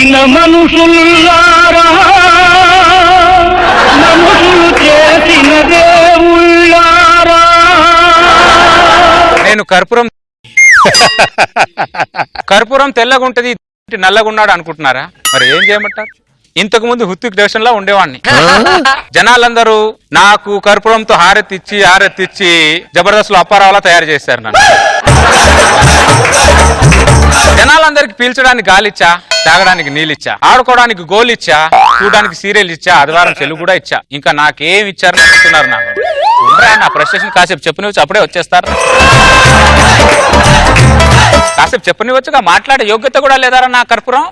చేసిన మనుషుల్లారా, మనుషులు చేసిన దేవుళ్ళారా. నేను కర్పూరం తెల్లగుంటది, నల్లగున్నాడు అనుకుంటున్నారా? మరి ఏం చేయమంటారు? ఇంతకు ముందు హృతిక్ రోషన్ లా ఉండేవాడిని. జనాలందరూ నాకు కర్పూరంతో హారెత్తిచ్చి జబర్దస్త్ లో అప్పారావులా తయారు చేశారు నన్ను. జనాలందరికి పీల్చడానికి గాలిచ్చా, తాగడానికి నీళ్ళిచ్చా, ఆడుకోవడానికి గోల్ ఇచ్చా, చూడడానికి సీరియల్ ఇచ్చా, ఆదివారం చెల్లు కూడా ఇచ్చా. ఇంకా నాకేం ఇచ్చారని చెప్తున్నారు. నాకు నా ఫ్రస్ట్రేషన్ కాసేపు చెప్పనివచ్చు, అప్పుడే వచ్చేస్తారు. కాసేపు చెప్పనివచ్చుగా, మాట్లాడే యోగ్యత కూడా లేదారా నా కర్పూరం.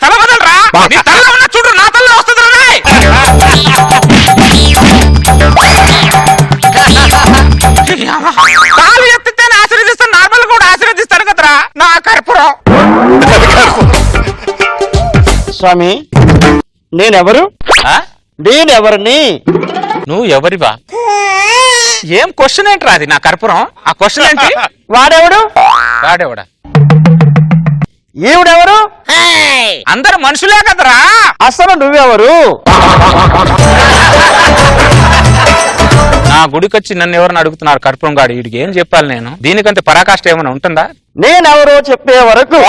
తల వదలరా, చూడు నా తల వస్తుంది. కాలు ఎత్తితే ఆశీర్వదిస్తాను, నార్మల్ కూడా ఆశీర్వదిస్తాను కదరా నా కర్పూరం. స్వామి, నేనెవరు? నేనెవరిని? నువ్వు ఎవరివా? ఏం క్వశ్చన్ ఏంట్రా అది? నా కర్పూరం ఆ క్వశ్చన్ ఏంటి? వాడెవడు? వాడెవడా? ఈవిడెవరు? అందరు మనుషులే కదరా. అసలు నువ్వెవరు? నా గుడికొచ్చి నన్ను ఎవరిని అడుగుతున్నారు కర్పూరం గాడు? వీడికి ఏం చెప్పాలి నేను? దీనికంటే పరాకాష్ట ఏమైనా ఉంటుందా? నేనెవరో చెప్పే వరకు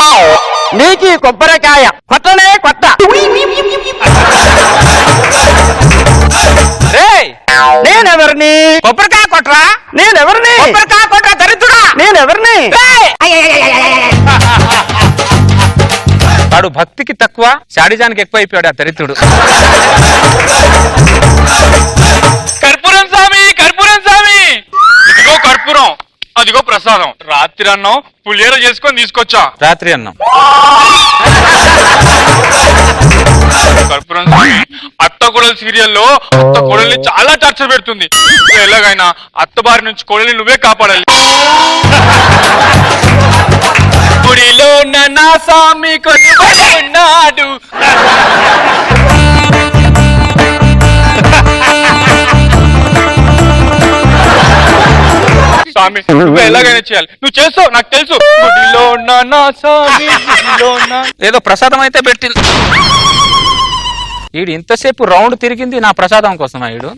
నీకు కొబ్బరికాయ కొట్టనే కొట్ట. నేనెవరిని? కొబ్బరికాయ కొట్టరా? నేనెవరిని? కొబ్బరికాయ కొట్టరా దరిద్రుడా? నేనెవరిని? వాడు భక్తికి తక్కువ, శాడిజానికి ఎక్కువ అయిపోయాడు ఆ దరిద్రుడు. కర్పూరం స్వామి, కర్పూరం స్వామి, ఇదిగో కర్పూరం, అదిగో ప్రసాదం. రాత్రి అన్నం పులిహోర చేసుకొని తీసుకొచ్చా. రాత్రి అన్నం? కర్పూరం స్వామి, అత్త కోడలు సీరియల్లో అత్త కోడల్ని చాలా టార్చర్ పెడుతుంది. ఎలాగైనా అత్త బారి నుంచి కోడల్ని నువ్వే కాపాడాలి. గుడిలో నా స్వామి కొలువున్నాడు. స్వామి, నువ్వు ఎలాగైనా చేయాలి, నువ్వు చేస్తావు నాకు తెలుసు. గుడిలో నా స్వామి, ఏదో ప్రసాదం అయితే పెట్టింది. ఈడు ఇంతసేపు రౌండ్ తిరిగింది నా ప్రసాదం కోసం. ఈడు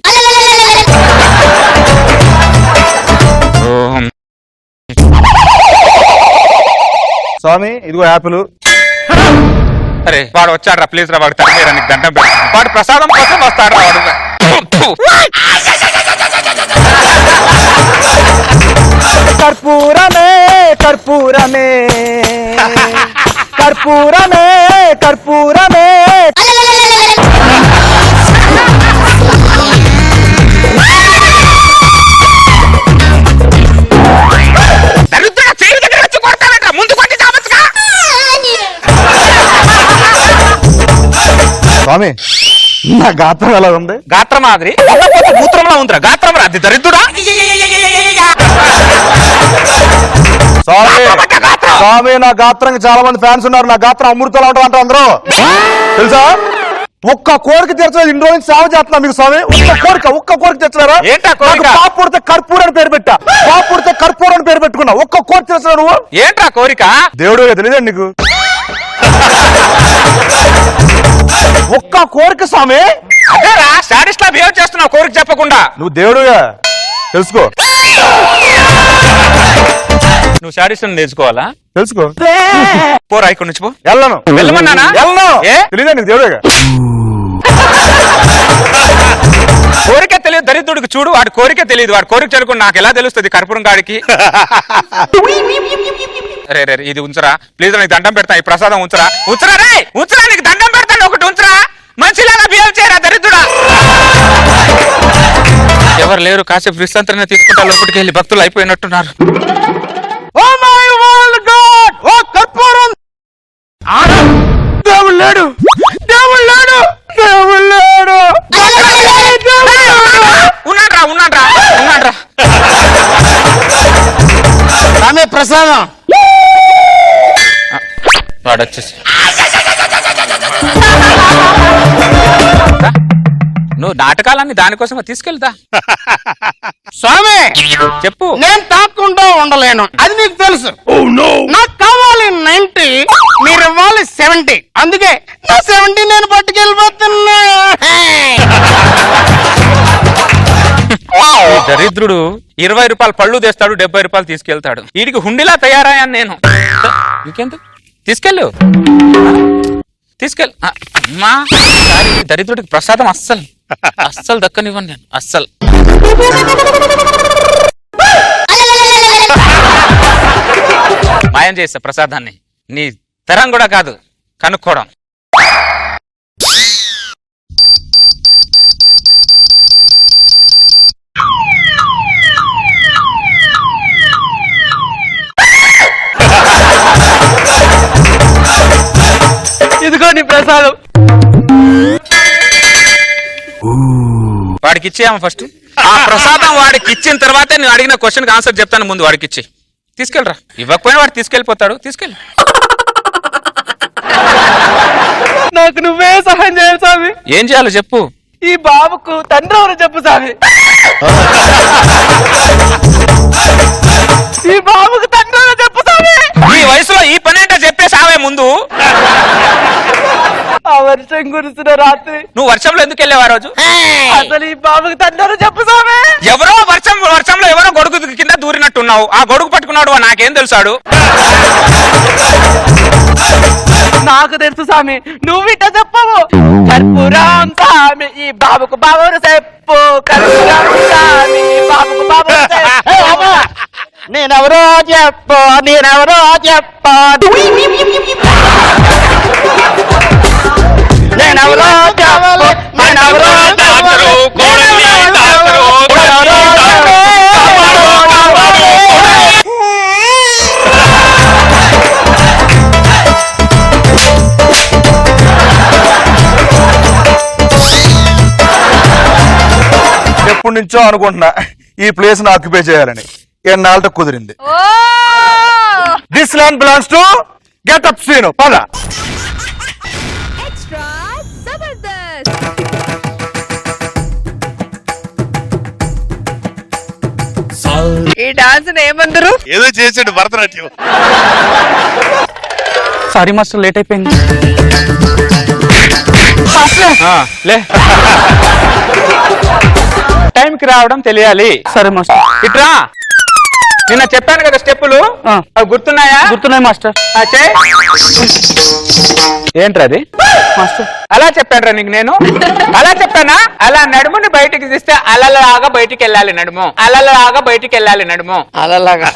స్వామి, ఇదిగో యాపిల్. అరే వాడు వచ్చాడు రా, ప్లీజ్ రా, వాడు తగ్గడానికి దండం పెట్టి. వాడు ప్రసాదం కోసం వస్తాడు వాడు. కర్పూరమే కర్పూరమే కర్పూరమే కర్పూరమే. స్వామి, నా గాత్రం ఎలా ఉంది? గాత్రం మాదిరి మూత్రంలో ఉందిరా. గాత్రం రా, అది దరిద్రుడా. స్వామి, నా గాత్రానికి చాలా మంది ఫ్యాన్స్ ఉన్నారు. నా గాత్రం అమృతంలో ఉంటారు అందరూ తెలుసా? ఒక్క కోరిక తీర్చలేదు, ఇన్ని రోజులు సేవ చేస్తున్నా మీకు స్వామి. ఒక్క కోరిక తీర్చలేరా? పాప పుడితే కర్పూరం అని పేరు పెట్టా, పాప పుడితే కర్పూరం అని పేరు పెట్టుకున్నా. ఒక్క కోరిక తీర్చలేవు నువ్వు? ఏంట్రా కోరిక? దేవుడు తెలియదండి నీకు? ఒక్క కోరిక స్వామి. అదేరా సాడిస్ట్ లా బిహేవ్ చేస్తున్నావు కోరిక చెప్పకుండా. నువ్వు దేవుడుగా తెలుసుకో. నువ్వు సాడిస్ట్ నేర్చుకోవాలా? తెలుసుకో. పోరా ఇక్కడ నుంచి పో. వెళ్ళను. వెళ్ళమన్నానా? తెలియదా నీకు దేవుడుగా? కోరిక తెలియదు దరిద్రుడికి. చూడు, వాడి కోరిక తెలియదు. వాడి కోరిక చదువుకుని నాకు ఎలా తెలుస్తుంది కర్పూరం గాడికి? రే రే, ఇది ఉంచరా ప్లీజ్, నీకు దండం పెడతా. ఈ ప్రసాదం ఉంచరా, ఉంచరా రే, ఉంచరా, నీకు దండం పెడతాను. ఒకటి ఉంచరా, మంచిలాగా బిహేవ్ చేయరా దరిద్రుడా. ఎవరు లేరు, కాసేపు విశ్రాంతిని తీసుకుంటా. లోపలికి వెళ్ళి భక్తులు అయిపోయినట్టున్నారు. దేవుడు లేడు, దేవుడు లేడు, దేవుడు లేడు. ఉన్నాడ్రా ఉన్నాడ్రా ఉన్నాడ్రా. ఆమె ప్రసాదం. వాడు వచ్చేసి నువ్వు నా నాటకాలన్నీ దానికోసమే తీసుకెళ్తా. స్వామి చెప్పు. నేను తాక్కుంటూ ఉండలేను, అది నీకు తెలుసు. నాకు కావాలి 90, మీరు ఇవ్వాలి 70. అందుకే నా 70 నేను పట్టుకెళ్ళిపోతున్నా. ఈ దరిద్రుడు 20 రూపాయలు పళ్ళు తెస్తాడు, 70 రూపాయలు తీసుకెళ్తాడు. వీడికి హుండిలా తయారయ్యాను నేను. ఇంకెందుకు తీసుకెళ్ళు, తీసుకెళ్ళు. అమ్మా, ఈ దరిద్రుడికి ప్రసాదం అస్సలు దక్కనివ్వను నేను, అస్సలు. మాయం చేస్తా ప్రసాదాన్ని. నీ తరం కూడా కాదు కనుక్కోవడం. ఇదిగో నీ ప్రసాదం. వాడికి ఇచ్చేయమ్మ ఫస్ట్. ఆ ప్రసాదం వాడికి ఇచ్చిన తర్వాతే నేను అడిగిన క్వశ్చన్ ఆన్సర్ చెప్తాను. ముందు వాడికి ఇచ్చి తీసుకెళ్ళరా. ఇవ్వకపోయినా వాడు తీసుకెళ్ళిపోతాడు. తీసుకెళ్ళి. నాకు నువ్వే సహాయం చేయాలి స్వామి. ఏం చేయాలో చెప్పు. ఈ బాబుకు తండ్రి ఎవరు చెప్పు స్వామి. ఈ బాబుకు తండ్రి ఎవరు చెప్పు స్వామి. ఈ వయసులో ఈ పని ఏంటో చెప్పేసావే ముందు. ఆ వర్షం కురిసిన రాత్రి నువ్వు వర్షంలో ఎందుకు వెళ్ళావు ఆ రోజు? అసలు ఈ బాబుకు తండ్రి ఎవరు చెప్పు స్వామి. ఎవరో వర్షంలో ఎవరో గొడుగు కింద దూరినట్టున్నావు. ఆ గొడుగు పట్టుకున్నాడు నాకేం తెలుసాడు? నాకు తెలుసు స్వామి, నువ్వు ఇట్ట చెప్పవు. కర్పూరం స్వామి ఈ బాబుకు బాబురు చెప్పు. కర్పూరం స్వామి ఈ బాబుకు బాబురు చెప్పు. నేనెవరో చెప్పు, నేనెవరో చెప్పు, నేనెవరో చెప్పు, నేనెవరో డాక్టరు, కోడల్ని డాక్టరు, కోడల్ని డాక్టరు. ఎప్పటి నుంచో అనుకుంటున్నా ఈ ప్లేస్ ని ఆక్యుపై చేయాలని. ఎన్నాళ్ళతో కుదిరింది. This land belongs to get up Seenu. పద. Extra Zabardast! ఈ డాన్స్ ఏమందరు? ఏదో చేసాడు భరతనాట్యం. సారీ మాస్టర్, లేట్ అయిపోయింది. లే, టైంకి రావడం తెలియాలి. సరే మాస్టర్. ఇట్రా. నిన్న చెప్పాను కదా స్టెప్పులు, అవి గుర్తున్నాయా? గుర్తున్నాయి మాస్టర్. ఏంట్రది మాస్టర్ అలా చెప్పానురా నీకు నేను? అలా చెప్పానా? అలా నడుముని బయటికి తీస్తే అలలాగా బయటికి వెళ్ళాలి నడుము. అలలాగా బయటికి వెళ్ళాలి నడుము. అలాగా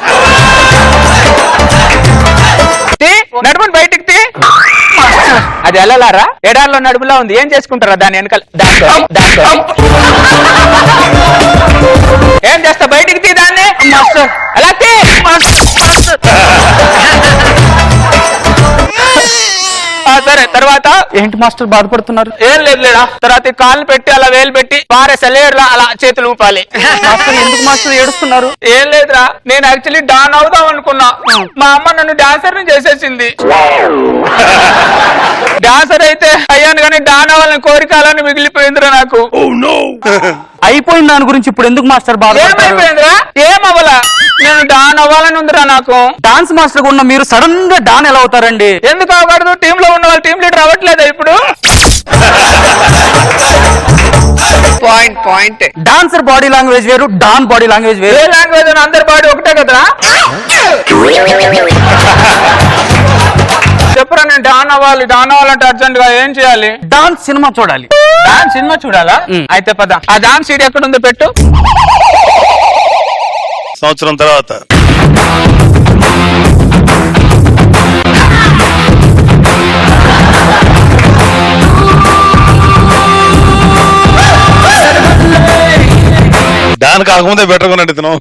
నడుముని బయటికి తీ. అది అలలారా? ఎడారిలో నడుములా ఉంది. ఏం చేసుకుంటారా దాని వెనకాల? దాంతో ఏం చేస్తా? బయటికి తీ దాన్ని. మాస్టర్ అలా తీ. సరే, తర్వాత ఏంటి మాస్టర్ బాధపడుతున్నారు? ఏం లేదు లేడా. తర్వాత ఈ కాళ్ళు పెట్టి అలా వేలు పెట్టి బారే సెలేర్లా అలా చేతులు ఊపాలి. మాస్టర్ ఎందుకు మాస్టర్ ఏడుస్తున్నారు? ఏం లేదురా, నేను యాక్చువల్లీ డాన్ అవుదాం అనుకున్నా. మా అమ్మ నన్ను డాన్సర్ ని చేసేసింది. డాన్సర్ అయితే అయ్యాను కానీ డాన్ అవ్వాలని కోరిక అలానే మిగిలిపోయిందిరా నాకు. అయిపోయిన దాని గురించి ఇప్పుడు ఎందుకు మాస్టర్ బాధపడతారు? ఏమైపోయిందిరా? ఏమవ్వాలా? నేను డాన్ అవ్వాలని ఉందిరా నాకు. డాన్స్ మాస్టర్ గా ఉన్న మీరు సడన్ గా డాన్ ఎలా అవుతారండి? ఎందుకు అవ్వకూడదు? టీమ్ లో ఉన్న వాళ్ళు టీం లీడర్ అవ్వట్లేదా ఇప్పుడు? పాయింట్. డాన్సర్ బాడీ లాంగ్వేజ్ వేరు, డాన్ బాడీ లాంగ్వేజ్ వేరు. ఏ లాంగ్వేజ్ అని అందరి బాడీ ఒకటే కదరా? చెప్పురా, నేను డాన్ అవ్వాలంటే అర్జెంట్ గా ఏం చేయాలి? డాన్స్ సినిమా చూడాలి. డాన్స్ సినిమా చూడాలా? అయితే పద. ఆ డాన్స్ సీడీ ఎక్కడుందో పెట్టు. సంవత్సరం తర్వాత దాని కాకముందే బెటర్ కొనండి ఇతను.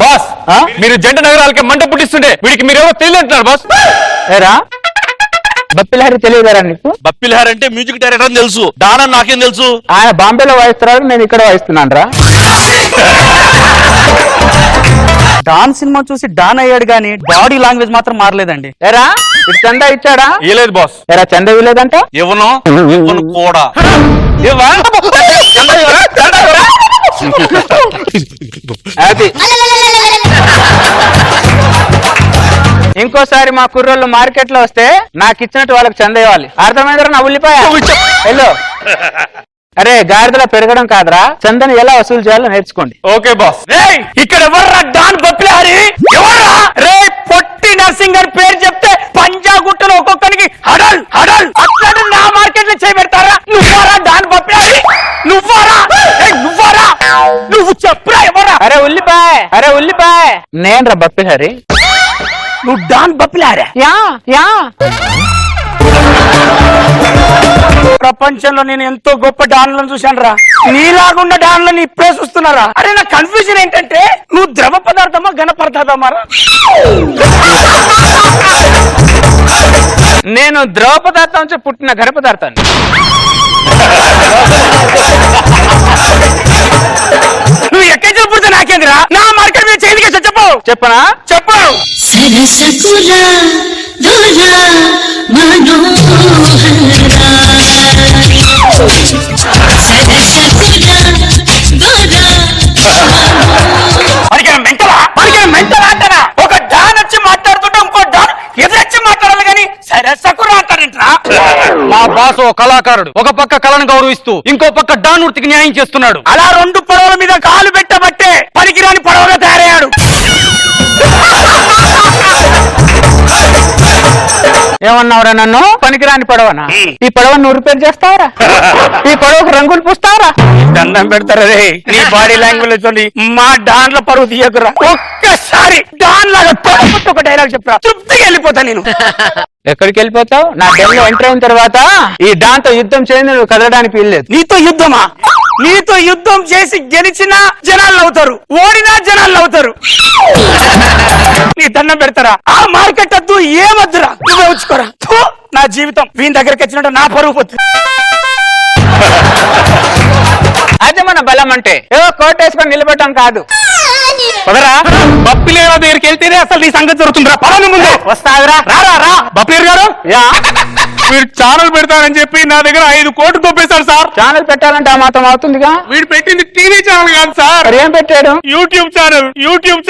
బాస్, మీరు జంట నగరాలకి మంట పుట్టిస్తుంటే వీడికి మీరేమో తెలియదంటున్నారు బాస్. ఏరా, బప్పిలహరి తెలియదారా నీకు? బప్పిలహార్ అంటే మ్యూజిక్ డైరెక్టర్ అని తెలుసు, డాన్ అని నాకేం తెలుసు. ఆయన బాంబేలో వాయిస్తున్నారు, నేను ఇక్కడ వాయిస్తున్నాను రా. డాన్ సినిమా చూసి డాన్ అయ్యాడు గానీ బాడీ లాంగ్వేజ్ మాత్రం మారలేదండి. ఏరా, ఇటు చందా ఇచ్చాడా? ఇయలేదు బాస్. ఎరా చందా ఇవ్వలేదంట? ఇవ్వను ఇవ్వను కూడా. ఇవ్వా? చందా ఇవ్వరా? చందా ఇవ్వరా? అది ఇంకోసారి మా కుర్రోళ్ళు మార్కెట్ లో వస్తే నాకు ఇచ్చినట్టు వాళ్ళకి చందా ఇవ్వాలి. అర్థమైందిరా నా ఉల్లిపాయ? హలో అరే గాడిదలా పెరగడం కాదురా, చందని ఎలా వసూలు చేయాలో నేర్చుకోండి. Okay boss. ఇక్కడ ఎవర్రా డాన్ బప్పిలారి? ఎవర్రా రే? పొట్టి నర్సింగ్ గారి పేరు చెప్తే పంజాగుట్టలో ఒక్కొక్కరికి హడల్ హడల్ అట్లా నా మార్కెట్ లో చేయబెడతారా? నువ్వారా డాన్ బప్పిలారి? నువ్వారా? నువ్వారా? నువ్వు చెప్పురా ఎవరా? అరే ఉల్లిపాయ నేను రా బప్పిహరి. నువ్వు డాన్ బప్పిలారా? యా యా ప్రపంచంలో నేను ఎంతో గొప్ప డాన్లను చూశాను రా, నీలాగున్న డాన్లను ఇప్పుడే చూస్తున్నారా? అరే నా కన్ఫ్యూజన్ ఏంటంటే నువ్వు ద్రవ పదార్థమా ఘన పదార్థమా? నేను ద్రవ పదార్థం నుంచి పుట్టిన ఘన పదార్థాన్ని. నువ్వు ఎక్కడ చెప్పుడుతా నాకేందిరా? నా మార్కెట్ మీద చేతికి చెప్పు. చెప్పనా? చెప్పు. సరసకురా దూరా మనోహరా సరసకురా దూరా మెంటలా అంటారా? ఒక డాన్ వచ్చి మాట్లాడుతుంటే ఇంకో డాన్ ఎదురొచ్చి మాట్లాడాలి కానీ సరసకురా అంటారంటరా? మా బాస్ ఓ కళాకారుడు, ఒక పక్క కళను గౌరవిస్తూ ఇంకో పక్క డాన్ వృత్తికి న్యాయం చేస్తున్నాడు. అలా రెండు పడవల మీద కాలు పెట్టబట్టే పనికిరాని పడవగా తయారయ్యాడు. ఏమన్నావురా నన్ను? పనికిరాని పడవనా? ఈ పడవను నువ్వు రిపేర్ చేస్తావరా? ఈ పడవకు రంగులు పూస్తావరా? దండం పెడతారా రే? నీ బాడీ లాంగ్వేజ్ తోని మా డాన్ల పరువు తీయకురా. ఒక్కసారి డాన్ లాగా తోడపట్టు ఒక డైలాగ్ చెప్పరా, తృప్తిగా వెళ్ళిపోతా నేను. ఎక్కడికి వెళ్ళిపోతావు? నా డెల్లో ఎంటర్ అయిన తర్వాత ఈ డాన్తో యుద్ధం చేయండి, నువ్వు కదలడానికి వీల్లేదు. నీతో యుద్ధమా? నీతో యుద్ధం చేసి గెలిచినా జనాలు అవుతారు, ఓడినా జనాలు అవుతారు. నీ దండం పెడతారా? ఆ మార్కెట్ వద్దు, ఏమద్దురా, నువ్వే వచ్చుకోరా. థూ, నా జీవితం వీని దగ్గరికి వచ్చినట్టు నా పరువు పోతుంది. అదే మన బలం అంటే ఏదో కోట్ వేసుకొని నిలబడటం కాదు. పదరా, బప్పిలేరు దగ్గరికి వెళ్తేనే అసలు నీ సంగతి జరుగుతుందిరా. పదను ముందు వస్తావురా? రారా రా. బప్పిలేరు గారు యా, మీరు ఛానల్ పెడతారని చెప్పి నా దగ్గర 5 కోట్లు దొబ్బేశారు సార్. ఛానల్ పెట్టాలంటే ఆ మాత్రం అవుతుందిగా. వీడు పెట్టింది టీవీ ఛానల్ కాదు సార్, మరి ఏం పెట్టాడు? YouTube channel. యూట్యూబ్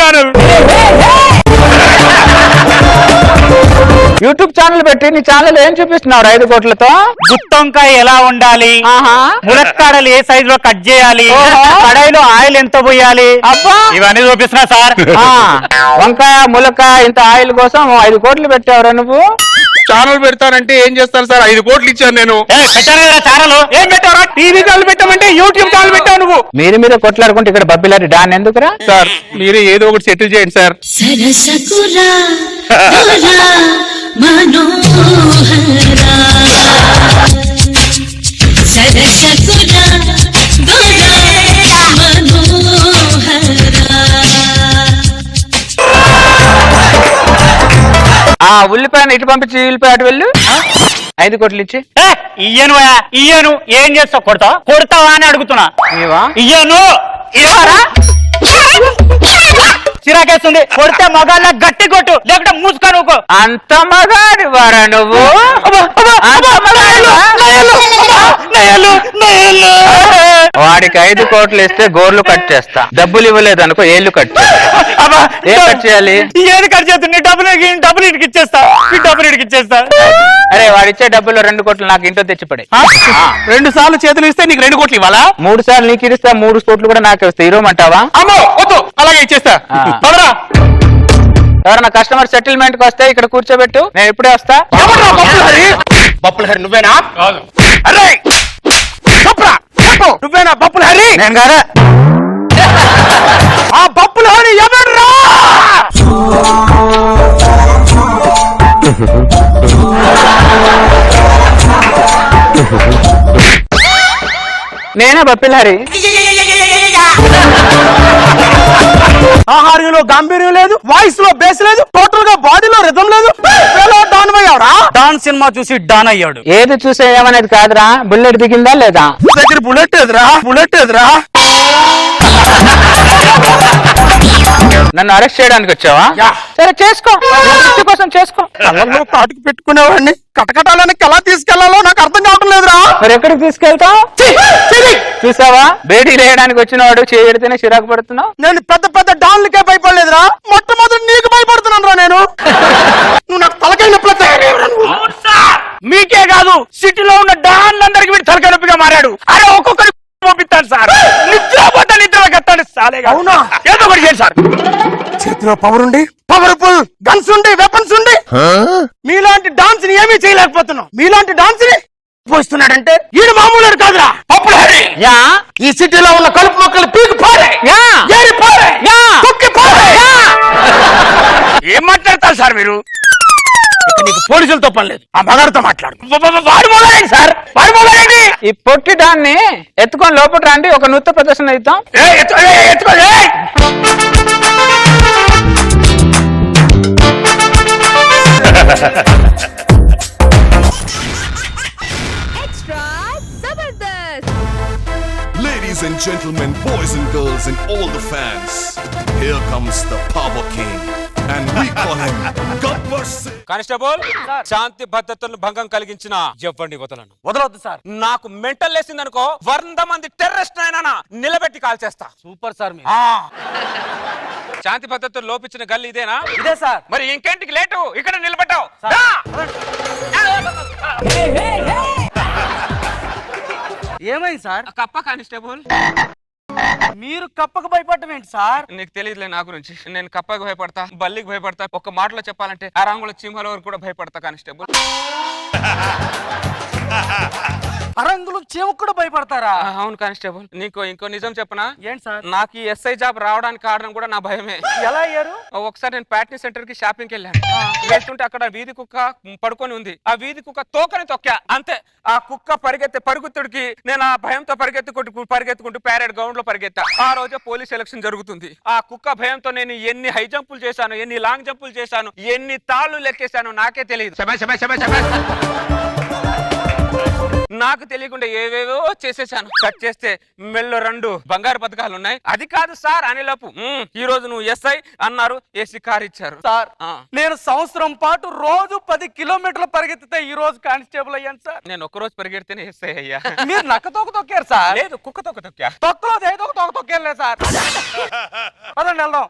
ఛానల్ పెట్టి నీ ఛానల్ ఏం చూపిస్తున్నావు 5 కోట్లతో? గుత్తొంకాయ ఎలా ఉండాలి, ఆహా, ములక్కాడలు ఏ సైజు లో కట్ చేయాలి, ఓహో, కడాయిలో ఆయిల్ ఎంత పోయాలి, అబ్బా, ఇవన్నీ చూపిస్తున్నా సార్. వంకాయ ములక్కాయ ఇంత ఆయిల్ కోసం 5 కోట్లు పెట్టావురా నువ్వు? ఛానల్ పెడతానంటే ఏం చేస్తారు సార్? 5 కోట్లు ఇచ్చాను నేను. పెట్టాను కదా ఛానల్. ఏం పెట్టారా? టీవీ ఛానల్ పెట్టామంటే యూట్యూబ్ ఛానల్ పెట్టావు నువ్వు. మీరే కొట్లాడుకుంటే ఇక్కడ బబ్బిలారి డాన్ ఎందుకురా? సార్ మీరే ఏదో ఒకటి సెటిల్ చేయండి సార్. సరసకురా దూరా మనోహరా సరసకురా దూరా మనోహరా. ఆ ఉల్లిపాయను ఇటు పంపించి ఉల్లిపాయ అటు వెళ్ళు. 5 కోట్లు ఇచ్చి. ఇయ్యను ఏం చేస్తావు? కొడతావా అని అడుగుతున్నా. ఇవా? ఇయ్యను. చిరాకేస్తుంది. కొడితే మగాళ్ళ గట్టి కొట్టు, లేకుంటే మూసుకొని. అంత మగాడి వారా నువ్వు? వాడికి 5 కోట్లు ఇస్తే గోర్లు కట్ చేస్తా, డబ్బులు ఇవ్వలేదు అనుకో ఏళ్ళు కట్ చేస్తా. ఏం కట్ చేయాలి? ఏది కట్ చేస్తుంది? డబ్బులు ఇడికి ఇచ్చేస్తా. అరే వాడిచ్చే డబ్బులు 2 కోట్లు నాకు ఇంట్లో తెచ్చిపడే. 2 సార్లు చేతులు ఇస్తే నీకు 2 కోట్లు ఇవ్వాలా? 3 సార్లు నీకు ఇస్తా, 3 కోట్లు కూడా నాకే వస్తాయి. ఇవ్వమంటావా? అమ్మో వద్దు, అలాగే ఇచ్చేస్తా. ఎవరన్నా కస్టమర్ సెటిల్మెంట్ కి వస్తే ఇక్కడ కూర్చోబెట్టు, నేను ఇప్పుడే వస్తా. బప్పుల హరి నువ్వేనా? అరే నువ్వేనా బప్పుల హరి? నేను కాదా? ఆ బప్పుల హరి ఎవడ్రా? నేనే బప్పిలారి. ఆహార్యంలో గాంభీర్యం లేదు, వాయిస్ లో బేస్ లేదు, టోటల్ గా బాడీలో రిథం లేదు. డాన్ అయ్యావరా? డాన్ సినిమా చూసి డాన్ అయ్యాడు. ఏది చూసే ఏమనేది కాదురా, బుల్లెట్ దిగిందా లేదా? దగ్గర బుల్లెట్ ఎదురా. నన్ను అరెస్ట్ చేయడానికి వచ్చావా? సరే చేసుకో, దృష్టి కోసం చేసుకో. కళ్ళల్లో కాటుకు పెట్టుకునేవాడిని కటకటాలకి ఎలా తీసుకెళ్లాలో నాకు అర్థం కావటం లేదురా. మరి ఎక్కడికి తీసుకెళ్తావు? చూసావా, బేడీ లేయడానికి వచ్చిన వాడు చేయడితేనే చిరాకు పడుతున్నావు. నేను పెద్ద పెద్ద డాన్లకే భయపడలేదురా, మొట్టమొదటి నీకు భయపడుతున్నాను రా నేను. నువ్వు నాకు తలకాయ నొప్పులు మీకే కాదు సిటీలో ఉన్న డాన్లందరికి వీడు తలకాయ నొప్పిగా మారాడు. అరే ఒక్కొక్కరి పంపిస్తాను సార్, నిద్రపోతా నిద్రలోకి ఎత్తాడు సాలే. అవునా, ఏదో ఒకటి చేయండి సార్. చేతిలో పవర్ ఉండి, పవర్ఫుల్ గన్స్ ఉండి, వెపన్స్ ఉండి మీలాంటి డాన్స్ ని ఏమీ చేయలేకపోతున్నావు. మీలాంటి డాన్స్ ని పోస్తున్నాడంటే ఈడు మామూలు కాదురా. పప్పులు హరి ఈ సిటీలో ఉన్న కలుపు మొక్కలు పీకి పారే, ఏరి పారే, తొక్కి పారే. ఏం మాట్లాడతారు సార్ మీరు? నీకు పోలీసులతో పని లేదు, ఆ మగారితో మాట్లాడు. వాడు మొదలైంది సార్, వాడు మొదలైంది. ఈ పొట్టి దాన్ని ఎత్తుకొని లోపల రండి, ఒక నృత్య ప్రదర్శన ఇద్దాం. ఎత్తుకో. Extra Jabardasth. Ladies and gentlemen, boys and girls, and all the fans, here comes the Power King, and we call him Gabbar Singh. Constable, శాంతి భద్రతలను భంగం కలిగించిన ఎవరిని వదలను. వదలవద్దు సార్. నాకు మెంటల్ లేసిందనుకో 100 మంది టెర్రరిస్ట్ అయినా నిలబెట్టి కాల్ చేస్తా. Super sir. శాంతి భద్రతలు లోపించిన గల్లి ఇదేనా? ఇదే సార్. మరి ఇంకేంటికి లేటు, ఇక్కడ నిలబెట్టావు. ఏమైంది సార్? కప్ప కానిస్టేబుల్, మీరు కప్పకు భయపడటం ఏంటి సార్? నీకు తెలియదులే నా గురించి. నేను కప్పకి భయపడతా, బల్లికి భయపడతా, ఒక మాటలో చెప్పాలంటే అరాంగుల చీమల వరకు కూడా భయపడతా కానిస్టేబుల్. అరంగులు చెవుకు కూడా భయపడతారా? అవును కానిస్టేబుల్. నీకు ఇంకో నిజం చెప్పనా? ఏంటి సార్? నాకు ఈ ఎస్ఐ జాబ్ రావడానికి కారణం కూడా నా భయమే. ఎలా అయ్యారు? ఒకసారి నేను ప్యాట్నీ సెంటర్ కి షాపింగ్కి వెళ్ళాను. వెళ్తుంటే అక్కడ వీధి కుక్క పడుకొని ఉంది. ఆ వీధి కుక్క తోకని తొక్కా, అంతే. ఆ కుక్క పరుగుతుడికి నేను ఆ భయంతో పరిగెత్తుకుంటూ ప్యారెడ్ గ్రౌండ్ లో పరిగెత్తా. ఆ రోజే పోలీస్ ఎలక్షన్ జరుగుతుంది. ఆ కుక్క భయంతో నేను ఎన్ని హై జంపులు చేశాను, ఎన్ని లాంగ్ జంపులు చేశాను, ఎన్ని తాళ్లు లెక్కేశాను నాకే తెలియదు. నాకు తెలియకుండా ఏవేవో చేసేసాను. కట్ చేస్తే మెల్లో 2 బంగారు పథకాలు ఉన్నాయి. అది కాదు సార్ అనేలోపు ఈ రోజు నువ్వు ఎస్ఐ అన్నారు, ఏసీ కార్ ఇచ్చారు. సార్, నేను సంవత్సరం పాటు రోజు 10 కిలోమీటర్లు పరిగెత్తితే ఈ రోజు కానిస్టేబుల్ అయ్యాను సార్. నేను ఒక్క రోజు పరిగెడితేనే ఎస్ఐ అయ్యా. మీరు నక్క తోక తొక్కారు సార్? లేదు, కుక్క తొక్క తొక్కా. తొక్కలో ఏదో ఒక తోక తొక్కేయలేదు సార్. పదండి వెళ్దాం.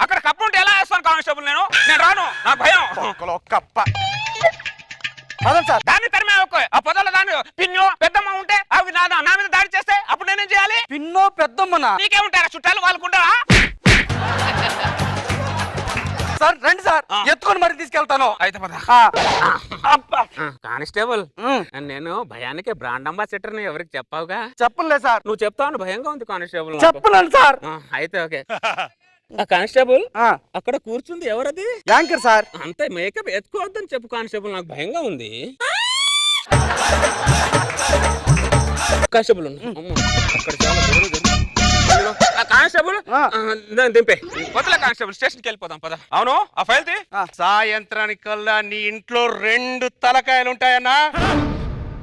అక్కడ కప్ప ఉంటే ఎలా వేస్తాను కానిస్టేబుల్? నేను రాను, నా భయం. కప్ప సార్. దాన్ని తరిమే ఆ పొదల దాన్ని పిన్నో పెద్దమ్మ ఉంటే అవి నా మీద దాడి చేస్తే అప్పుడు నేనేం చేయాలి? పిన్నో పెద్దమ్మనా? నీకేముంటారా చుట్టాలు, వాళ్ళకుంటారా? సార్ రండి సార్, ఎత్తుకొని మరి తీసుకెళ్తాను. అయితే పద. కానిస్టేబుల్, నేను భయానికి బ్రాండ్ అంబాసిడర్ ని ఎవరికి చెప్పావుగా? చెప్పలే సార్. నువ్వు చెప్తావు, భయంగా ఉంది కానిస్టేబుల్. చెప్పలేను సార్. అయితే ఓకే. కానిస్టేబుల్, అక్కడ కూర్చుంది ఎవరది? Anchor sir. అంతే, మేకప్ ఎత్తుకోవద్దని చెప్పు కానిస్టేబుల్, నాకు భయంగా ఉంది. కానిస్టేబుల్ కానిస్టేబుల్ దింపే వదల కానిస్టేబుల్, స్టేషన్కి వెళ్ళిపోదాం పద. అవును, ఆ ఫైల్ తీ. సాయంత్రానికల్లా నీ ఇంట్లో 2 తలకాయలు ఉంటాయన్నా.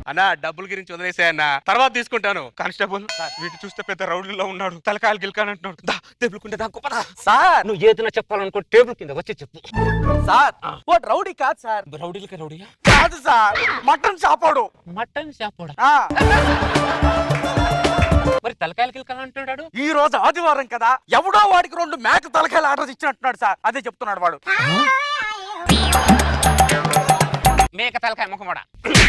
అన్నా డబ్బుల గురించి వదిలేసాయన్నా, తర్వాత తీసుకుంటాను. కానిస్టేబుల్, వీటి చూస్తే పెద్ద రౌడీలో ఉన్నాడు, తలకాయలు గిల్కానంటున్నాడు. Table దాక్కుపదా sir. నువ్వు ఏదైనా చెప్పాలనుకో టేబుల్ కింద వచ్చి చెప్పు. సార్ ఓ రౌడీ కాదు సార్. రౌడీలకి రౌడీయా? కాదు సార్, మటన్ షాపోడు. మటన్ షాపోడా? మరి తలకాయలు గిల్కాలంటున్నాడు. ఈ రోజు ఆదివారం కదా, ఎవడో వాడికి 2 మేక తలకాయలు ఆర్డర్ ఇచ్చినట్టున్నాడు సార్. అదే చెప్తున్నాడు వాడు. మేక తలకాయ ముఖమడా?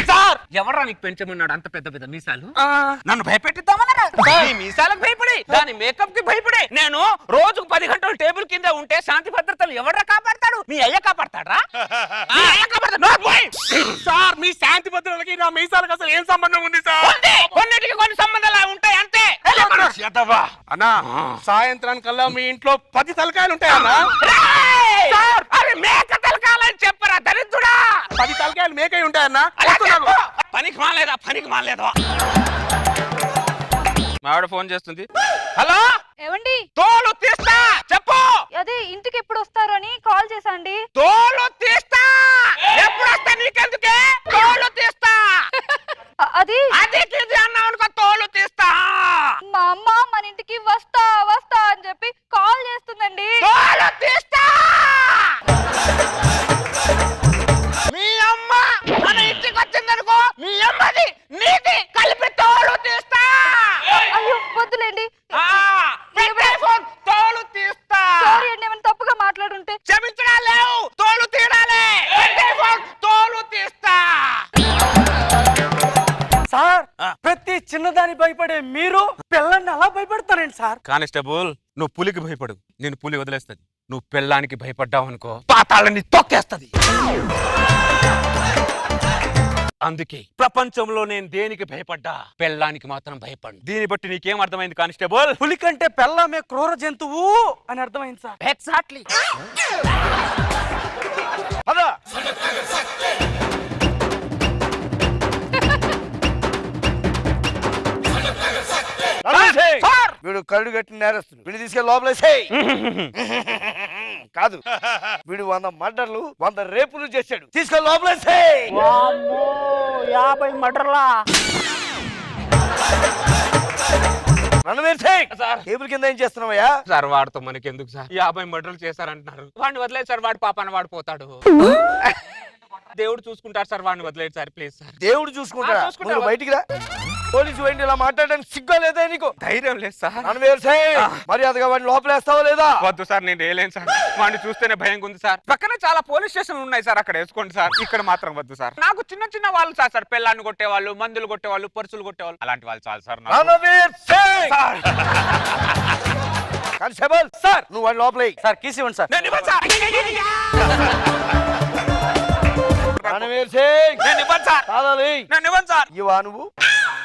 సార్, ఎవరా నీకు పెంచమన్నాడు అంత పెద్ద పెద్ద మీసాలు? నన్ను భయపెట్టిద్దామన్నారా? నీ మీసాలకు భయపడి, దాని మేకప్ కి భయపడి నేను రోజుకు 10 గంటలు టేబుల్ కింద ఉంటే శాంతి భద్రతలు ఎవరా కాపాడతాడు? మీ అయ్య కాపాడతాడా? సార్, మీ శాంతి భద్రతలకి నా మీసాలకు అసలు ఏం సంబంధం ఉంది సార్? కొన్నిటికి కొన్ని సంబంధాలు ఉంటాయి అంతే. అన్నా, సాయంత్రానికల్లా మీ ఇంట్లో 10 తలకాయలు ఉంటాయన్నా. అరే మేక తలకాయలని చెప్పరా దరిద్రుడా? 10 తలకాయలు మేకై ఉంటాయన్నా. పనికి మాలేదా? మావిడ ఫోన్ చేస్తుంది. హలో, ఏమండి? తోలు తీస్తా చెప్పు. అదే ఇంటికి ఎప్పుడు వస్తారని కాల్ చేశాండి. తోలు తీస్తా ఎప్పుడు వస్తా? నీకెందుకే? తోలు తీస్తా. అది అన్నావు అనుకో, తోలు తీస్తా. మా అమ్మ మన ఇంటికి వస్తా అని చెప్పి కాల్ చేస్తుందండి. చిన్నదాని భయపడే మీరు పిల్లల్ని అలా భయపడతారండి సార్? కానిస్టేబుల్, నువ్వు పులికి భయపడు, నేను పులి వదిలేస్తుంది. నువ్వు పెళ్ళానికి భయపడ్డావు అనుకో, పాతాళని తొక్కేస్తది. అందుకే ప్రపంచంలో నేను దేనికి భయపడ్డా, పెళ్ళానికి మాత్రం భయపడు. దీన్ని బట్టి నీకేం అర్థమైంది కానిస్టేబుల్? పులి కంటే పెళ్ళమే క్రూర జంతువు అని అర్థమైంది సార్. ఎగ్జాక్ట్లీ. అదా వీడు కళ్ళు కట్టిన నేరస్తుడు, వీడిని తీసుకెళ్ళి లోపలేసేయ్. కాదు, వీడు 100 మర్డర్లు 100 రేపులు చేశాడు, తీసుకెళ్ళి లోపలేసేయ్. 50 మర్డర్లా? టేబుల్ కింద ఏం చేస్తున్నావయ్యా? సార్ వాడితో మనకి ఎందుకు సార్? 50 మర్డర్లు చేశారంటున్నారు. వాడిని వదిలేదు సార్, వాడి పాపాన వాడు పోతాడు. దేవుడు చూసుకుంటారు సార్, వాడిని వదిలేదు సార్, ప్లీజ్ సార్. దేవుడు చూసుకుంటారా? నువ్వు బయటికి రా. పోలీసు వెండి ఇలా మాట్లాడడానికి సిగ్గా లేదా నీకు? ధైర్యం లేదు సార్. మర్యాదగా వాడిని లోపలేస్తావా లేదా? వద్దు సార్, నేను వేయలేను సార్. వాడిని చూస్తేనే భయంగా ఉంది సార్. పక్కనే చాలా పోలీస్ స్టేషన్లు ఉన్నాయి సార్, అక్కడ వేసుకోండి సార్. ఇక్కడ మాత్రం వద్దు సార్. నాకు చిన్న చిన్న వాళ్ళు సార్, పెళ్ళాన్ని కొట్టేవాళ్ళు, మందులు కొట్టేవాళ్ళు, పర్సులు కొట్టేవాళ్ళు, అలాంటి వాళ్ళు చాలు సార్. కానిస్టేబుల్ సార్, నువ్వు వాడి లోపల సార్ కీసి ఇవ్వండి సార్. నేను ఇవ్వను సార్. రణవీర్ సింగ్, నేను ఇవ్వను సార్. కాదాలి. నేను ఇవ్వను సార్. ఇవా నువ్వు?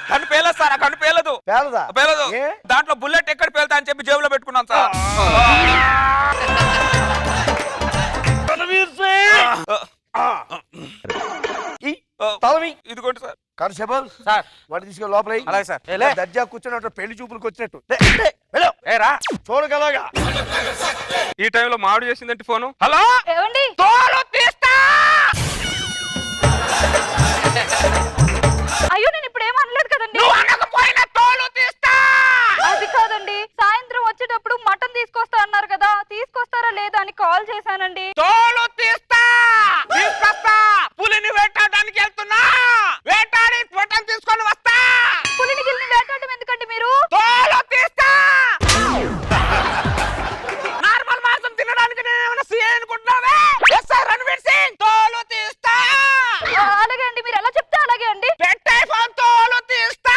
కన్ను పేలదు సార్, ఆ కన్ను పేలదు. పేలదా? పేలదు. ఏ? దాంట్లో బుల్లెట్ ఎక్కడ పేలుతా అని చెప్పి జేబులో పెట్టుకున్నాను సార్. రణవీర్ సింగ్, ఇదిగోండి సార్. కానిస్టేబుల్ సార్ వాడిని తీసుకెళ్ళి లోపల. అలాగే సార్. దర్జా కూర్చున్నట్టు పెళ్లి చూపులకు వచ్చినట్టు రా చూడగలగా. ఈ టైంలో మాడు చేసిందంటే ఫోను. హలో, ఏమండి? తోలు తీస్తా. అయ్యో నేను ఇప్పుడు ఏం అనలేదు కదండి. నువ్వు అనకపోయినా తోలు తీస్తా. అది కాదండి, సాయంత్రం వచ్చేటప్పుడు మటన్ తీసుకొస్తా అన్నారు కదా, తీసుకొస్తారా లేదా అని కాల్ చేశానండి. తోలు తీస్తా, తీసుకొస్తా. పులిని వేటాడడానికి వెళ్తున్నా, వేటాడి మటన్ తీసుకొని వస్తా. పులిని గిల్ని వేటాడడం ఎందుకండి మీరు? తోలు తీస్తా. నార్మల్ మాంసం తినడానికి నేను ఏమైనా సీఏ అనుకుంటున్నావే? Yes sir, Ranveer Singh. తోలు తీస్తా. అలాగే అండి, మీరు ఎలా చెప్తే అలాగే అండి. పెట్టే ఫోన్, తోలు తీస్తా.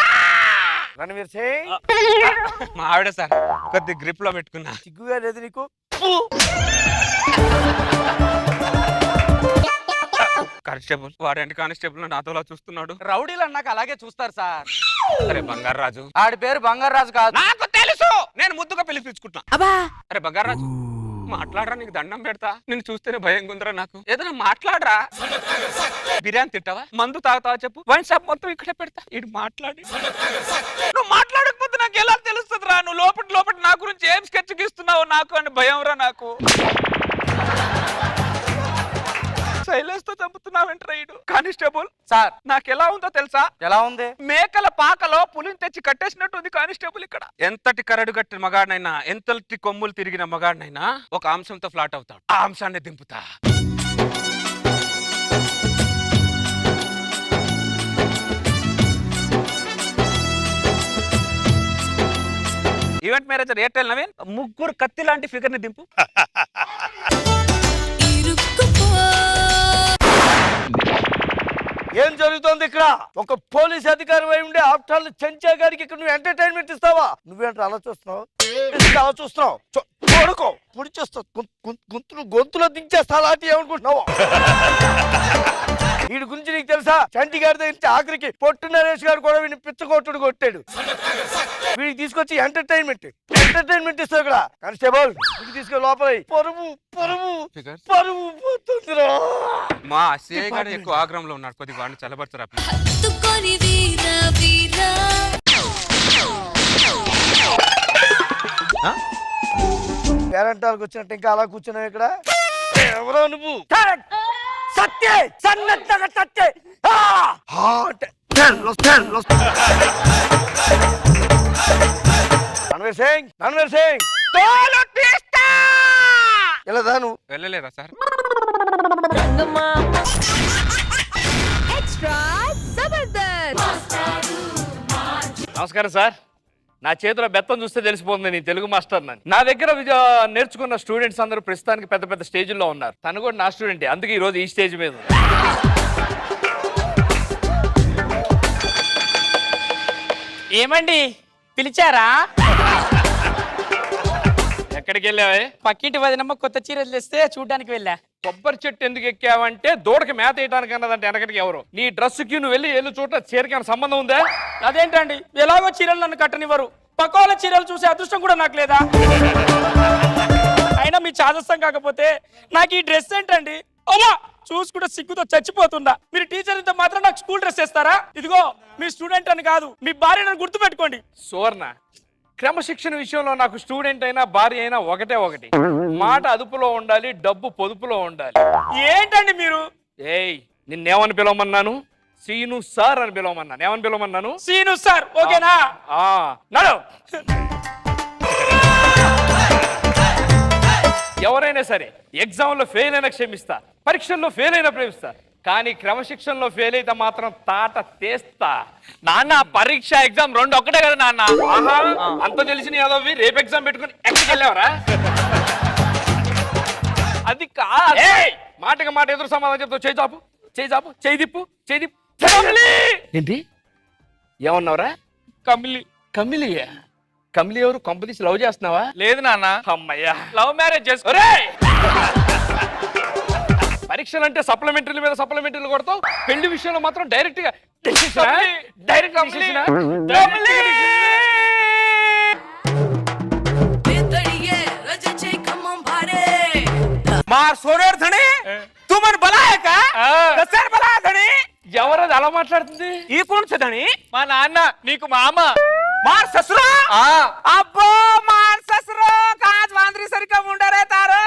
రణవీర్ సింగ్, మా ఆవిడ సార్, కొద్ది గ్రిప్ లో పెట్టుకున్నా. సిగ్గుగా లేదు నీకు? కానిస్టేబుల్, వాడేంటి కానిస్టేబుల్ నాతోలా చూస్తున్నాడు? రౌడీలు అన్నాక అలాగే చూస్తారు సార్. అరే బంగారు రాజు. ఆడి పేరు బంగారు రాజు కాదు. నాకు తెలుసు, నేను ముద్దుగా పిలిపించుకుంటున్నా. అరే బంగారు రాజు, మాట్లాడరా, నీకు దండం పెడతా. నిన్ను చూస్తేనే భయం ఉందిరా నాకు. ఏదైనా మాట్లాడరా. బిర్యానీ తింటావా, మందు తాగుతావా చెప్పు, వైన్ షాప్ మొత్తం ఇక్కడే పెడతా. ఇటు మాట్లాడి. నువ్వు మాట్లాడకపోతే నాకు ఎలా తెలుస్తుందిరా? నువ్వు లోపల నా గురించి ఏం స్కెచ్ గీస్తున్నావు నాకు అని భయం రా నాకు. శైలేష్ తో చంపుతున్నావేంట్రా ఇడు? కానిస్టేబుల్ సార్ నాకు ఎలా ఉందో తెలుసా? ఎలా ఉంది? మేకల పాకలో పులిని తెచ్చి కట్టేసినట్టు ఉంది కానిస్టేబుల్ ఇక్కడ. ఎంతటి కరడు కట్టిన మగాడినైనా, ఎంతటి కొమ్ములు తిరిగిన మగాడినైనా ఒక అంశంతో ఫ్లాట్ అవుతాడు. ఆ అంశాన్ని దింపుతా. ఈవెంట్ మేనేజర్ ఎయిర్టెల్ నవీన్, ముగ్గురు కత్తి లాంటి ఫిగర్ ని దింపు. ఏం జరుగుతోంది ఇక్కడ? ఒక పోలీస్ అధికారి అయి ఉండే ఆఫ్టర్ చెంచా గారికి ఇక్కడ నువ్వు ఎంటర్టైన్మెంట్ ఇస్తావా? నువ్వేంటే అలా చూస్తున్నావు? అలా చూస్తున్నావు? చూడుకో, పొడి చేస్తావు, గొంతులో దించేస్తా. అలాంటి ఏమనుకుంటున్నావు? వీడి గురించి నీకు తెలుసా? చంటి గారి దగ్గర ఆఖరికి పొట్టు నరేష్ గారు కూడా వీడిని పిచ్చగొట్టుడు కొట్టాడు. వీడికి తీసుకొచ్చి ఎంటర్టైన్మెంట్ ఇస్తావు ఇక్కడ. కానిస్టేబుల్, వీడికి తీసుకొని లోపల. పరువు పరువు పరువు పోతుందిరా. మా సిఐ గారు ఎక్కువ ఆగ్రహంలో ఉన్నాడు, కొద్దిగా వాడిని చల్లబడతారా? పేరెంటాలకు వచ్చినట్టు ఇంకా అలా కూర్చున్నావు ఇక్కడ. ఎవరో నువ్వు? సత్య సన్నగా సత్య రణవీర్ సింగ్, రణవీర్ సింగ్, తోలు తీస్తా. వెళ్ళదా నువ్వు? వెళ్ళలేదా సార్? ఎక్స్ట్రా జబర్దస్త్. నమస్కారం సార్. నా చేతిలో బెత్తం చూస్తే తెలిసిపోతుంది నేను తెలుగు మాస్టర్ నని. నా దగ్గర నేర్చుకున్న స్టూడెంట్స్ అందరూ ప్రస్తుతానికి పెద్ద పెద్ద స్టేజ్లో ఉన్నారు. తను కూడా నా స్టూడెంటే, అందుకే ఈ రోజు ఈ స్టేజ్ మీద. ఏమండి పిలిచారా? ఎక్కడికి వెళ్ళావే? పక్కింటి వదినమ్మ కొత్త చీరలు తెస్తే చూడ్డానికి వెళ్ళా. కొబ్బరి చెట్టు ఎందుకు ఎక్కావంటే దూడకి మేత వేయడానికి అన్నదంటే వెనకటికి ఎవరు నీ డ్రెస్ కి నువ్వు వెళ్ళి చూడ చీరకి ఏమైనా సంబంధం ఉందా? అదేంటండి ఎలాగో చీరలు నన్ను కట్టనివ్వరు, పక్క వాళ్ళ చీరలు చూసే అదృష్టం కూడా నాకు లేదా? అయినా మీ చాదస్తం కాకపోతే నాకు ఈ డ్రెస్ ఏంటండి? అమ్మా చూసుకుంటే సిగ్గుతో చచ్చిపోతుందా? మీరు టీచర్ ఇంత మాత్రం నాకు స్కూల్ డ్రెస్ వేస్తారా? ఇదిగో మీ స్టూడెంట్ అని కాదు, మీ భార్యను గుర్తు పెట్టుకోండి. సువర్ణ, క్రమశిక్షణ విషయంలో నాకు స్టూడెంట్ అయినా భార్య అయినా ఒకటి. మాట అదుపులో ఉండాలి, డబ్బు పొదుపులో ఉండాలి. ఏంటండి మీరు? ఏయ్ నిన్నేమని పిలవమన్నాను? సీను సార్ అని పిలవమన్నాను. ఏమని పిలవమన్నాను? Scene sir. ఓకేనా? నడు. ఎవరైనా సరే ఎగ్జామ్ లో ఫెయిల్ అయినా క్షమిస్తా, పరీక్షల్లో ఫెయిల్ అయినా ప్రేమిస్తా, కానీ క్రమశిక్షణలో ఫెయిల్ అయితే మాత్రం తాట తీస్తా. నాన్న పరీక్ష ఎగ్జామ్ రెండు ఒక్కటే కదా నాన్న. అంత తెలిసిన యాదవ్వి రేపు ఎగ్జామ్ పెట్టుకుని ఎక్కడికి వెళ్ళావరా? అది కాదు. మాటకి మాట ఎదురు సమాధానం చెప్తావు. చేయి చాపు, చేయి చాపు, చేయి దిప్పు, చేయి దిప్పు. ఏంటి ఏమన్నావురా? కమిలి. కమిలి? కమిలి ఎవరు? కంపెనీస్ లవ్ చేస్తున్నావా? లేదు నాన్న. అమ్మయ్యా, లవ్ మ్యారేజ్ చేసుకో. పరీక్షలు అంటే సప్లిమెంటరీల మీద సప్లిమెంటరీలు కొడతావు, పెళ్లి విషయంలో మాత్రం డైరెక్ట్ గా मार सोनेर धणी तू मन बलाय का कसेर बलाय धणी ఎవరది అలా మాట్లాడుతుంది? ఈ कौन से धणी మా నాన్న నీకు మామ. मार ससुरा अब्बो मार ससुरो काज वांद्री सरिका मुंडा रे तारो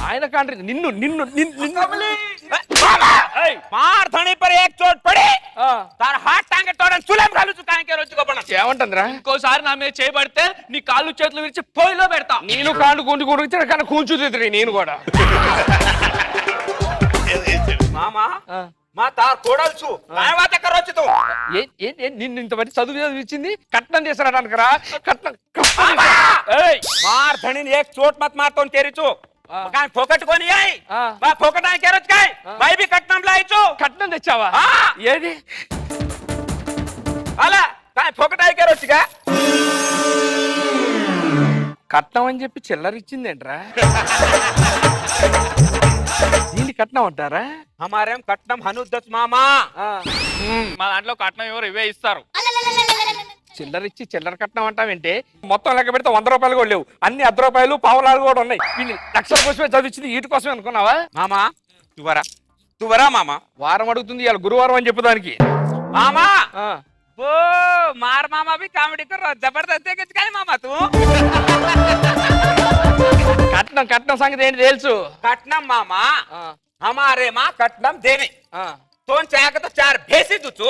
ఆయన కాంట్రీ నిన్ను నిన్ను నిన్ను मार धणी पर एक चोट पड़ी तार हाथ टांगे तोड़न चुलेम घालू चुकाए के रोज को बना ఏమంటుందిరా? ఇంకోసారి నా మీద చేయబడితే నీ కాళ్ళు చేతులు విరిచి పొయ్యిలో పెడతా. నేను కాళ్ళు గుండు గుడితే కానీ కూర్చుంది నేను కూడా. मामा మా తార్ కోడల్చు काय बात करोच तू నిన్ను ఇంతవరకు చదువు ఇచ్చింది కట్నం చేశారడానికి రా. కట్నం मार धणी एक चोट मत मारतो तेरी चू काय फोकट कोणी आई बा फोकट आहे केरोच काय बाई बी कट्टम लायचो కట్నం తెచ్చావా? ఏది అలా काय फोकट आहे केरोच का కట్నం అని చెప్పి చిల్లరిచ్చిందేంట్రా? దీన్ని కట్నం అంటారా? हमारे कट्टम हनुदत मामा మా దాంట్లో కట్నం ఎవరు ఇవే ఇస్తారు. చిల్లరిచ్చి చిల్లర కట్నం అంటావేంటే? మొత్తం లెక్క పెడితే 100 రూపాయలు కూడా లేవు, అన్ని 10 రూపాయలు పావులాలు కూడా ఉన్నాయి. వీళ్ళు లక్షల కోసమే చదివించింది వీటి కోసమే అనుకున్నావా? मामा तू वरा मामा వారం అడుగుతుంది, ఇవాళ గురువారం అని చెప్పు దానికి. मामा वो मार मामा भी कॉमेडी कर रहा जबरदस्त है किसका मामा तू కట్నం కట్నం సంగతి ఏంటి తెలుసు? कट्टम मामा हमारे माँ कट्टम देने तो चाहे तो 4 भेसी दूचू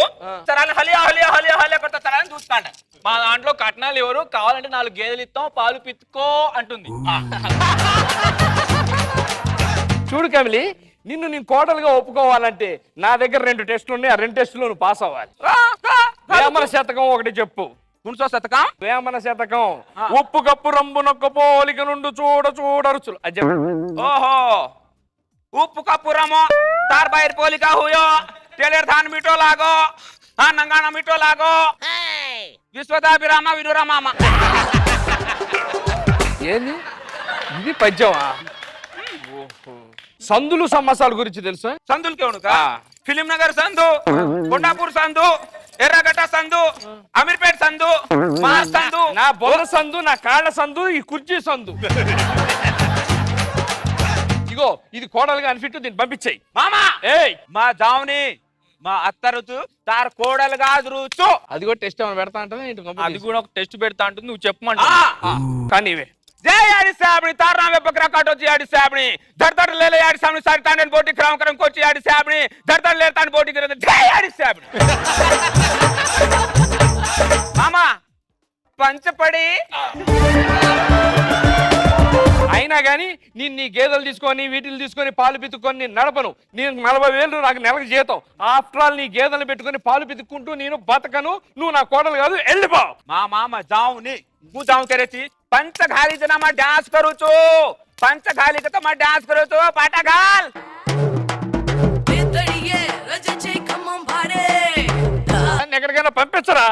चराल हलिया हलिया हलिया हलिया करता चराल दूध कांड మా దాంట్లో కట్నాలు ఎవరు కావాలంటే 4 గేదెలు ఇస్తాం పాలు పితుకో అంటుంది. చూడు కమిలి, నిన్ను నేను కోడలుగా ఒప్పుకోవాలంటే నా దగ్గర 2 టెస్టులు ఉన్నాయి. ఆ 2 టెస్టులు నువ్వు పాస్ అవ్వాలి. వేమన శతకం ఒకటి చెప్పు. कुणसो शतकम వేమన శతకం. ఉప్పు కప్పు రంబు నొక్క పోలిక నుండి చూడ చూడ రుచులు. అది చెప్పు. ओहो उप्पु का पुरमो तार बाहर पोलिका हुयो टेलर धान मिटो लागो हाँ नंगाना मिटो लागो विश्वदा विरामा विदुरा मामा ఏంది ఇది పద్యమా? సందులు సమాసాల గురించి తెలుసా? संदुल के उनका फिल्म नगर संधु కొండాపూర్ సందు ఎర్రగడ్డ సందు అమీర్పేట్ సందు మా సందు నా బొల్ల సందు, నా కాళ్ళ సందు, ఈ కుర్చీ సందు. ఇగో ఇది కోడలుగా అనిఫిట్, దీన్ని పంపించేయి. మామా ఏయ్ మా జావుని మా అత్తరుచు తార్ కోడలుగా రుచు అది కూడా టెస్ట్ ఏమైనా పెడతా అంటే అది కూడా ఒక టెస్ట్ పెడతా అంటుంది, నువ్వు చెప్పమంటా. కానీ ఇవే जय याडी साबणी तार नामे बकरा काटो जी याडी साबणी धड़ धड़ ले ले याडी साबणी सारी तांडन बोटी क्राम करम कोची याडी साबणी धड़ धड़ ले तांड बोटी करे जय याडी साबणी मामा पंच पड़ी అయినా కానీ నేను నీ గేదెలు తీసుకొని వీటిని తీసుకొని పాలు పితుక్కొని నేను నడపను. నేను 40,000 నాకు నెలకు జీతం. ఆఫ్టర్ ఆల్ నీ గేదెలు పెట్టుకొని పాలు పితుక్కుంటూ నేను బతకను. నువ్వు నా కోడలు కాదు, వెళ్ళిపో. మా మామ जाऊ नी गु जाऊ करे थी पंच घाली जना मा डांस करू छो पंच घाली के तो मा डांस करू छो पाटा घाल बेतड़िए रजचे खमम भारे ఎక్కడ కొట్టచ్చరా?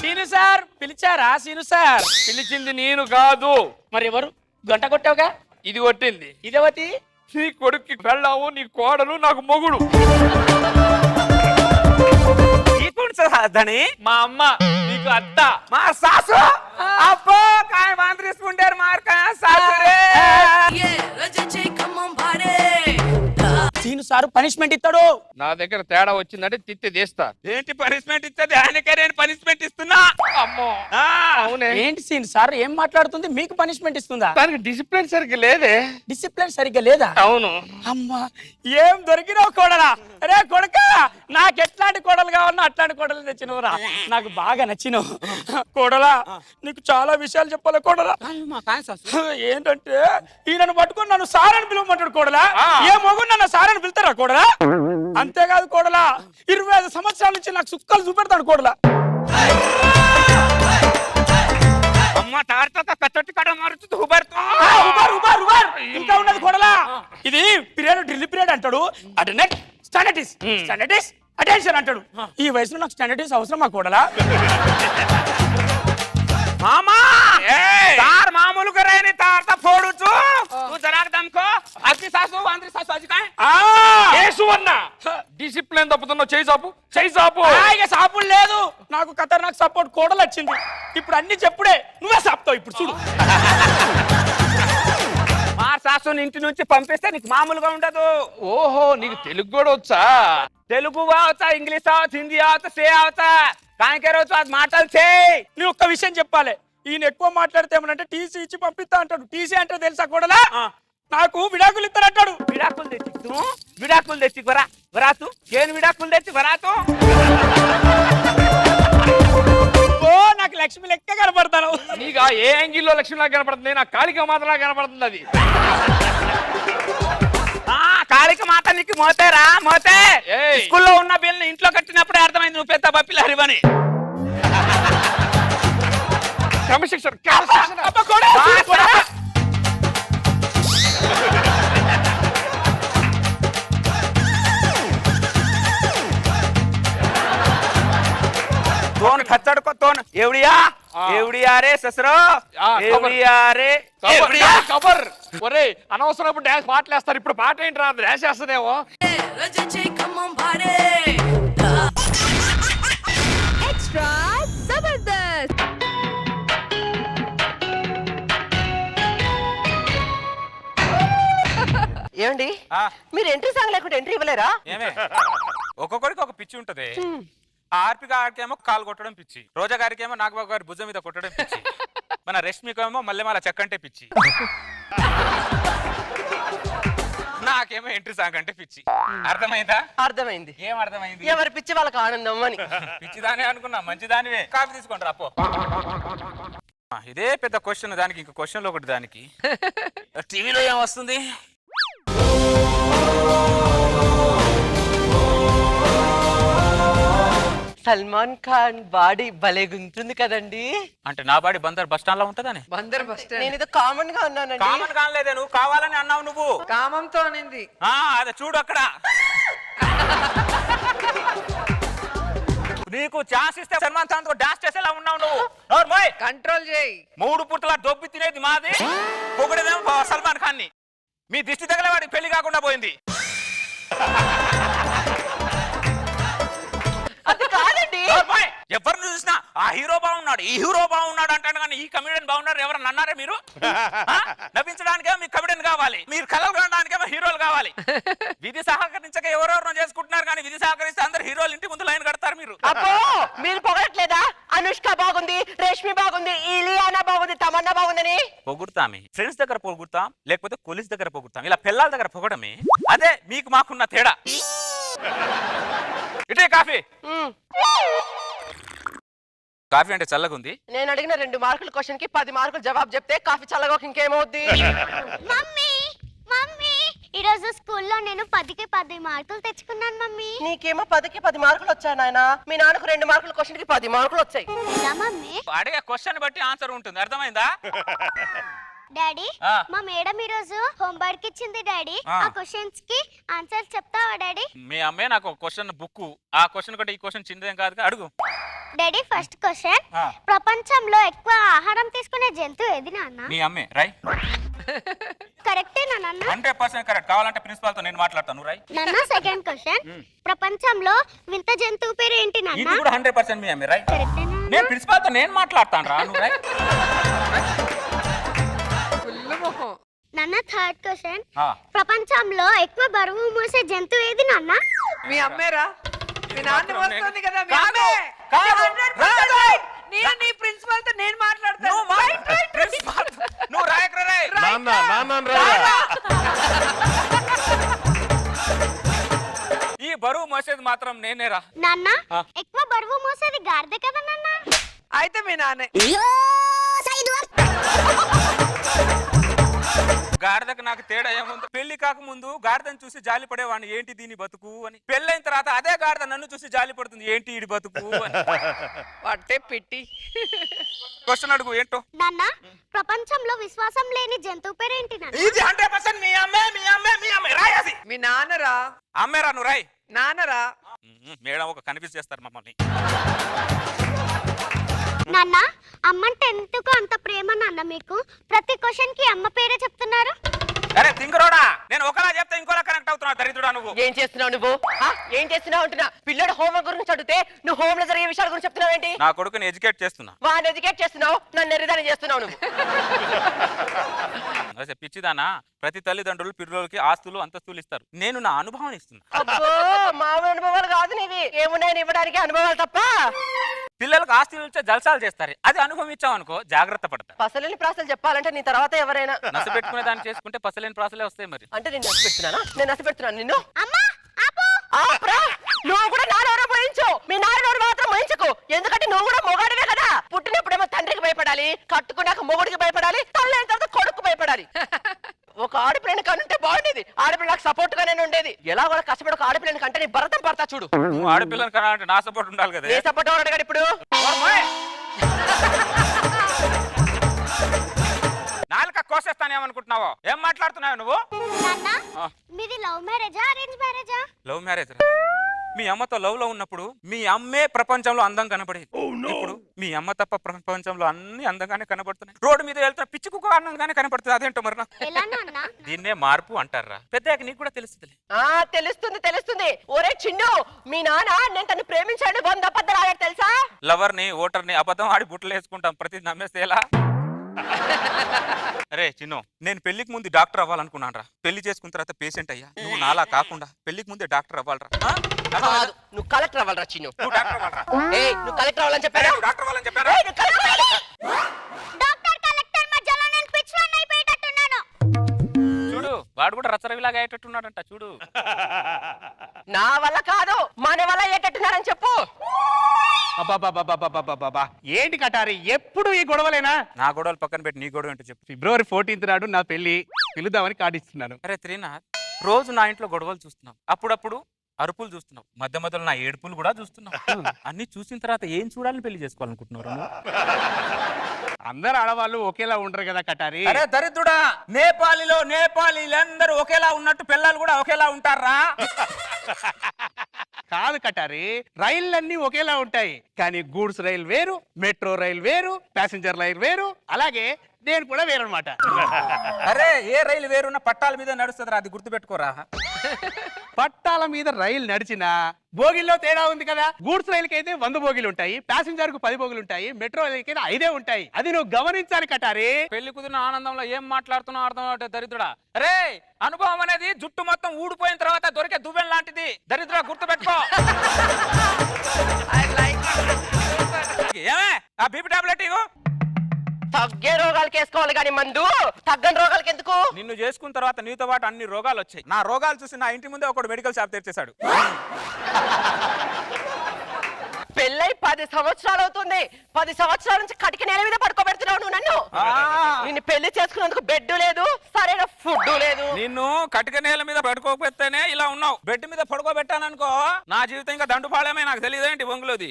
సీను సార్ పిలిచారా? సీను సార్ పిలిచింది నేను కాదు. మరి ఎవరు? గంట కొట్టావుగా. ఇది కొట్టింది. ఇదేవతి? నీ కొడుక్కి పెళ్ళాము, నీ కోడలు, నాకు మొగుడు. మా అమ్మ నీకు అత్త. మా సాసు అబ్బో కాయ మాంత్రిస్తుంటారు మార్కాయ సాసు రే. సీను సార్ పనిష్మెంట్ ఇస్తాడు. నా దగ్గర తేడా వచ్చిందంటే తిత్తి తీస్తా. ఏంటి పనిష్మెంట్ ఇస్తుంది? ఆయనకే నేను పనిష్మెంట్ ఇస్తున్నా. అమ్మో ఆ, అవునే. ఏంటి సీన్ సార్ ఏం మాట్లాడుతుంది? మీకు పనిష్మెంట్ ఇస్తుందా? దానికి డిసిప్లిన్ సరిగ్గా లేదే. డిసిప్లిన్ సరిగ్గా లేదా? అవును. అమ్మా ఏం దొరికినావు కోడలా? అరే కొడక, నాకు ఎట్లాంటి కోడలు కావాలన్నా అట్లాంటి కోడలు తెచ్చినవురా. నాకు బాగా నచ్చినవు కోడలా. నీకు చాలా విషయాలు చెప్పాలి కోడలా. ఏంటంటే ఈయనను పట్టుకొని నన్ను సార్ అని పిలవమంటాడు కోడలా. ఏ మొగుడు నన్ను సార్ అని పిలుతారా కోడలా? అంతేకాదు కోడలా, 25 సంవత్సరాల నుంచి నాకు సుక్కలు చూపెడతాడు కోడలా. అమ్మ తాడుతో కచ్చొట్టి కడ మారుతుంది ఉబర్తో. ఇంకా ఉన్నది కోడలా. ఇది పీరియడ్ డ్రిల్ పీరియడ్ అంటాడు. అటెండెంట్ స్టాండర్డిస్ స్టాండర్డిస్ అటెన్షన్ అంటాడు. ఈ వయసులో నాకు స్టాండర్డిస్ అవసరమా కోడలా? మామా तार मामूल करे नहीं तार ता फोड़ू तू जरा दमको अति सासू वांद्री सासू आज काय ఏ సువర్ణ, డిసిప్లిన్ తప్పుతున్నావు. చేయి చాపు, చేయి చాపు. ఇక సాపులు లేదు. నాకు ఖతర్నాక్ సపోర్ట్ కోడలు వచ్చింది. ఇప్పుడు అన్ని చెప్పుడే నువ్వే సాపుతావు. ఇప్పుడు చూడు. మా సాసుని ఇంటి నుంచి పంపిస్తే నీకు మామూలుగా ఉండదు. ఓహో, నీకు తెలుగు కూడా వచ్చా? తెలుగు అవుతా, ఇంగ్లీష్ అవుతా, హిందీ అవుతా, సే అవుతా. కాయకే రోజు అది మాటలు చేయి. నేను ఒక్క విషయం చెప్పాలి. ఈయన ఎక్కువ మాట్లాడితే ఏమనంటే టీసీ ఇచ్చి పంపిస్తా అంటాడు. టీసీ అంటే తెలుసా కోడలా? నాకు విడాకులు ఇస్తానంటాడు. విడాకులు తెచ్చి విడాకులు తెచ్చి వరాతు ఏను విడాకులు తెచ్చి వరాతు. ఓ నాకు లక్ష్మి లెక్క కనపడతాను. నీకు ఆ ఏ యాంగిల్లో లక్ష్మిలా కనపడుతుంది? నా కాళిక మాతలా కనపడుతుంది. అది కాళిక మాత నీకు మోతేరా మోతే. ఏయ్. స్కూల్లో ఉన్న బిల్లు ఇంట్లో కట్టినప్పుడే అర్థమైంది నువ్వు పెద్ద బప్పిల హరివని. క్రమశిక్షణ. तोन खच्चड़ को तोन एवड़िया एवड़िया रे ससरो एवड़िया रे కబర్. ఒరే అనవసరపు డాన్స్ పాటలు వేస్తారు. ఇప్పుడు పాట ఏంటి రా? డాన్స్ వేస్తానేమో. ఎక్స్ట్రా జబర్దస్త్. ఏమండి మీరు ఎంట్రీ సాంగ్ లేకుండా ఎంట్రీ ఇవ్వలేరా? ఏమే ఒక్కొక్కడికి ఒక పిచ్చి ఉంటది. ఆర్పి గారికేమో కాలు కొట్టడం పిచ్చి, రోజా గారికేమో నాగబాబు గారి భుజం మీద కొట్టడం పిచ్చి, మన రష్మికేమో మల్లెమాల చెక్కంటే పిచ్చి, నాకేమో ఎంట్రీ సాంగ్ అంటే పిచ్చి. అర్థమైందా? అర్థమైంది. ఏం అర్థమైంది? ఎవరి పిచ్చి వాళ్ళకి ఆనందం అని. పిచ్చిదానే అనుకున్నా, మంచిదానివే. కాఫీ తీసుకోండి రాపో. ఇదే పెద్ద క్వశ్చన్. దానికి ఇంకో క్వశ్చన్ ఒకటి. దానికి టీవీలో ఏం వస్తుంది? సల్మాన్ ఖాన్ బాడీ భలేగుంటుంది కదండి. అంటే నా బాడీ బందర్ బస్ స్టాండ్ లో ఉంటదని. Bandar bus stand. నేను ఇది కామన్ గా అన్నానండి. కామన్ కానలేదే, నువ్వు కావాలని అన్నావు. నువ్వు కామంతో అనింది. అదే చూడు అక్కడ. నీకు ఛాన్స్ ఇస్తే సల్మాన్ ఖాన్ తో డాన్స్ చేసేలా ఉన్నావు నువ్వు. కంట్రోల్ చేయి. 3 పుట్ల దొబ్బి తినేది మాది, పొగడేదేమో సల్మాన్ ఖాన్ ని. మీ దిష్టి తగలే వాడికి పెళ్లి కాకుండా పోయింది. అది కాదండి. ఎవరిని చూసినా ఆ హీరో బాగున్నాడు, ఈ హీరో బాగున్నాడు అంటాడు కానీ ఈ కమెడియన్ బాగున్నారు ఎవరన్నా అన్నారే మీరు? నవ్వించడానికేమో మీకు కమెడియన్ కావాలి, మీరు కలలు కనడానికేమో హీరోలు కావాలి. విధి సహకరించక ఎవరెవరో చేసుకుంటున్నారు కానీ విధి సహకరిస్తే అందరు హీరోలు ఇంటి ముందు లైన్ కడతారు. మీరు అబ్బో మీరు పొగట్లేదా? అనుష్క బాగుంది, రేష్మి బాగుంది, ఇలియానా బాగుంది, తమన్నా బాగుందని పొగుడతామే. ఫ్రెండ్స్ దగ్గర పొగుడతాం, లేకపోతే కొలీస్ దగ్గర పొగుడతాం. ఇలా పిల్లల దగ్గర పొగడమే. అదే మీకు మాకున్న తేడా. ఇటే కాఫీ. కాఫీ అంటే చల్లగా ఉంది. నేను అడిగిన 2 మార్కుల క్వశ్చన్ కి 10 మార్కులు జవాబు చెప్తే కాఫీ చల్లగా ఇంకేమవుద్ది? మమ్మీ మమ్మీ ఈ రోజు స్కూల్లో నేను 10కి 10 మార్కులు తెచ్చుకున్నాను మమ్మీ. నీకేమో 10కి 10 మార్కులు వచ్చాయి నాయనా. మీ నాన్నకు 2 మార్కుల క్వశ్చన్ కి 10 మార్కులు వచ్చాయి. మమ్మీ అడిగే క్వశ్చన్ బట్టి ఆన్సర్ ఉంటుంది. అర్థమైందా? డాడీ ఆ. మా మేడం ఈ రోజు హోంవర్క్ ఇచ్చింది డాడీ. ఆ. ఆ క్వశ్చన్స్ కి ఆన్సర్ చెప్తావా డాడీ? మీ అమ్మే నాకు ఒక క్వశ్చన్ బుక్, ఆ క్వశ్చన్ కంటే ఈ క్వశ్చన్ చిన్నదేం కాదు, అడుగు. డాడీ ఫస్ట్ క్వశ్చన్, ఆ. ప్రపంచంలో ఎక్కువ ఆహారం తీసుకునే జంతువు ఏది నాన్న? మీ అమ్మే రై. కరెక్టేనా నాన్న? 100% కరెక్ట్. కావాలంటే ప్రిన్సిపాల్ తో నేను మాట్లాడతాను, రై. నాన్న సెకండ్ క్వశ్చన్, ప్రపంచంలో వింత జంతువు పేరు ఏంటి ఇది నాన్న? కూడా 100% మీ అమ్మే రై. కరెక్టేనా? నేను ప్రిన్సిపాల్ తో నేను మాట్లాడతాను రా, నువ్వు రై. ఫుల్ మొహం. నాన్న థర్డ్ క్వశ్చన్, ఆ. ప్రపంచంలో ఎక్కువ బరువు మోసే జంతువు ఏది నాన్న? మీ అమ్మేరా? మీ నాన్న వస్తుంది కదా మీ కాదు, అమ్మే. కాదు, 100% రాదు. నేను నీ ప్రిన్సిపల్ తో నేను మాట్లాడతాను. ప్రిన్సిపాల్ నువ్వు రాయకరా రై. ఈ బరువు మోసేది మాత్రం నేనేరా. నాన్న ఆ. ఎక్కువ బరువు మోసేది గాడిద కదా నాన్న? అయితే మీ నాన్నే. గాడిదకు నాకు తేడా ఏముంది? పెళ్లి కాకముందు గాడిదని చూసి జాలి పడేవాడిని, ఏంటి దీని బతుకు అని. పెళ్ళైన తర్వాత అదే గాడిద నన్ను చూసి జాలి పడుతుంది, ఏంటి ఈడి బతుకు అని. పట్టే పెట్టి. క్వశ్చన్ అడుగు ఏంటో. నాన్న ప్రపంచంలో విశ్వాసం లేని జంతువు పేరు ఏంటి నాన్న? ఇది 100% మీ అమ్మే, మీ అమ్మే, మీ అమ్మే రాయి. అది మీ నాన్నరా? అమ్మేరా, నువ్వు రాయి. నాన్నరా? మేడం ఒక కన్ఫ్యూజ్ చేస్తారు మమ్మల్ని. నాన్న అమ్మంటే ఎందుకు అంత ప్రేమ నాన్న మీకు? ప్రతి క్వశ్చన్ కి అమ్మ పేరే చెప్తున్నారు. అరే తింగరోడా, నేను ఒకలా చెప్తే ఇంకోలా కనెక్ట్ అవుతున్నా, దరిద్రుడా నువ్వు. ఏం చేస్తున్నావు నువ్వు? ఏం చేస్తున్నావు అంటున్నా. పిల్లడు హోంవర్క్ గురించి అడిగితే నువ్వు హోమ్ లో జరిగే విషయాల గురించి చెప్తున్నావు ఏంటి? నా కొడుకుని ఎడ్యుకేట్ చేస్తున్నా. వాడిని ఎడ్యుకేట్ చేస్తున్నావు, నన్ను ఎర్రదాన్ని చేస్తున్నావు నువ్వు. అదే పిచ్చిదానా, ప్రతి తల్లిదండ్రులు పిల్లలకి ఆస్తులు అంతస్తులు ఇస్తారు, నేను నా అనుభవం ఇస్తున్నా. అబ్బో మామూలు అనుభవాలు కాదు నీవి. ఏమున్నాయని ఇవ్వడానికి అనుభవాలు తప్ప. పిల్లలకు ఆస్తులు ఇచ్చే జల్సాలు చేస్తారు, అది అనుభవం ఇచ్చావనుకో జాగ్రత్త పడతా. పసలేని ప్రాసలు చెప్పాలంటే నీ తర్వాత ఎవరైనా నస పెట్టుకునే దాన్ని చేసుకుంటే పసలేని ప్రాసలే వస్తాయి మరి. అంటే నేను నసి పెడుతున్నానా? నేను నసి పెడుతున్నాను నిన్ను. అమ్మా ఆపు. ఆప్రా, నువ్వు కూడా నాన్నెవరో పోయించు. మీ నాన్నెవరు మాత్రం పోయించుకో. ఎందుకంటే నువ్వు కూడా మొగాడివే కదా. పుట్టినప్పుడేమో తండ్రికి భయపడాలి, కట్టుకున్నాక మొగుడికి భయపడాలి, తల్లి తర్వాత కొడుకు భయపడాలి. ఒక ఆడపిల్లని కనుంటే బాగుండేది. ఆడపిల్ల నాకు సపోర్ట్ గా నేను ఉండేది. ఎలా కూడా కష్టపడి ఒక ఆడపిల్లని కంటే నీ భరతం పడతా చూడు. నువ్వు ఆడపిల్లని కనాలంటే నా సపోర్ట్ ఉండాలి కదా. ఏ సపోర్ట్ అడగాడు ఇప్పుడు? నాలుక కోసేస్తాను ఏమనుకుంటున్నావో? ఏం మాట్లాడుతున్నావు నువ్వు? నాన్న ఆ. మీది లవ్ మ్యారేజా అరేంజ్ మ్యారేజా? Love marriage. మీ అమ్మతో లవ్ లో ఉన్నప్పుడు మీ అమ్మే ప్రపంచంలో అందం కనపడేది. ఇప్పుడు మీ అమ్మ తప్ప ప్రపంచంలో అన్ని అందంగానే కనపడుతున్నాయి. రోడ్డు మీద వెళ్తున్న పిచ్చి కుక్క అందంగానే కనపడుతుంది. అదేంటో మరి నాకు. ఎలా నాన్న? దీన్నే మార్పు అంటారా? పెద్దగా నీకు కూడా తెలుస్తుంది. తెలుస్తుంది తెలుస్తుంది. ఒరే చిన్ను, మీ నాన్న నేను తను ప్రేమించాడు 100 అబద్ధాలు ఆడాడు తెలుసా? లవర్ ని ఓటర్ ని అబద్ధం ఆడి బుట్టలు వేసుకుంటాం, ప్రతి నమ్మేస్తే ఎలా? అరే చిన్ను, నేను పెళ్లికి ముందు డాక్టర్ అవ్వాలనుకున్నాను రా. పెళ్లి చేసుకున్న తర్వాత పేషెంట్ అయ్యా. నువ్వు నాలా కాకుండా పెళ్లికి ముందే డాక్టర్ అవ్వాలరా. కాదు, నువ్వు కలెక్టర్ అవ్వాలరా చిన్ను. నువ్వు డాక్టర్ అవ్వాలరా. నువ్వు కలెక్టర్ అవ్వాలని చెప్పారా? డాక్టర్ అవ్వాలని చెప్పారా? డాక్టర్ కలెక్టర్ మధ్యలో నేను పిచ్చివాడిని అయిపోయేటట్టున్నాను. చూడు, వాడు కూడా రచ్చరవిలాగా అయ్యేటట్టున్నాడంట చూడు. నా వల్ల కాదు, మన వల్ల అయ్యేటట్టున్నారని చెప్పు. అబ్బా ఏంటి కటారి ఎప్పుడు ఈ గొడవలేనా? నా గొడవలు పక్కన పెట్టి నీ గొడవ ఏంటో చెప్పు. ఫిబ్రవరి 14th నాడు నా పెళ్లి, పిలుద్దామని కార్డు ఇస్తున్నాను. అరే త్రినాథ్, రోజు నా ఇంట్లో గొడవలు చూస్తున్నావు, అప్పుడప్పుడు అరుపులు చూస్తున్నావు, మధ్య మధ్యలో నా ఏడుపులు కూడా చూస్తున్నావు. అన్ని చూసిన తర్వాత ఏం చూడాలని పెళ్లి చేసుకోవాలనుకుంటున్నారు? అందరు ఆడవాళ్ళు ఒకేలా ఉండరు కదా కటారి. అరే దరిద్రుడా, నేపాలీలందరూ ఒకేలా ఉన్నట్టు పిల్లలు కూడా ఒకేలా ఉంటారా? కాదు కటారి, రైళ్ళన్నీ ఒకేలా ఉంటాయి, కానీ గూడ్స్ రైలు వేరు, మెట్రో రైలు వేరు, ప్యాసింజర్ రైలు వేరు, అలాగే నేను కూడా వేరు అనమాట. అరే ఏ రైలు వేరున్న పట్టాల మీద నడుస్తుందిరా, అది గుర్తుపెట్టుకోరా. పట్టాల మీద రైలు నడిచినా బోగిల్లో తేడా ఉంది కదా. గూడ్స్ రైలుకి అయితే 100 బోగిలు ఉంటాయి, ప్యాసింజర్ కు 10 బోగిలు ఉంటాయి, మెట్రో రైలుకి 5 ఉంటాయి. అది నువ్వు గమనించాలి కటారి. పెళ్లి కుదిరిన ఆనందంలో ఏం మాట్లాడుతున్నావు అర్థం అవటే దరిద్రుడా. అరే అనుభవం అనేది జుట్టు మొత్తం ఊడిపోయిన తర్వాత దొరికే దువ్వెన లాంటిది దరిద్రుడా, గుర్తుపెట్టుకో. ఏమే ఆ బీపీ టాబ్లెట్ ఇవ్వు. తగ్గే రోగాలకి వేసుకోవాలి కానీ మందు తగ్గని రోగాలకి ఎందుకు? నిన్ను చేసుకున్న తర్వాత నీతో పాటు అన్ని రోగాలు వచ్చాయి. నా రోగాలు చూసి నా ఇంటి ముందే ఒకడు మెడికల్ షాప్ తెరిచేశాడు. పెళ్ళై 10 సంవత్సరాలు అవుతుంది. 10 సంవత్సరాల నుంచి కటిక నేల మీద పడుకోబెడుతున్నావు నువ్వు నన్ను. నిన్ను పెళ్లి చేసుకున్నందుకు బెడ్ లేదు, సరైన ఫుడ్ లేదు. నిన్ను కటిక నేల మీద పడుకోకపోతేనే ఇలా ఉన్నావు. బెడ్ మీద పడుకోబెట్టాననుకో నా జీవితం ఇంకా దండుపాళేమే. నాకు తెలియదేంటి బొంగులోది.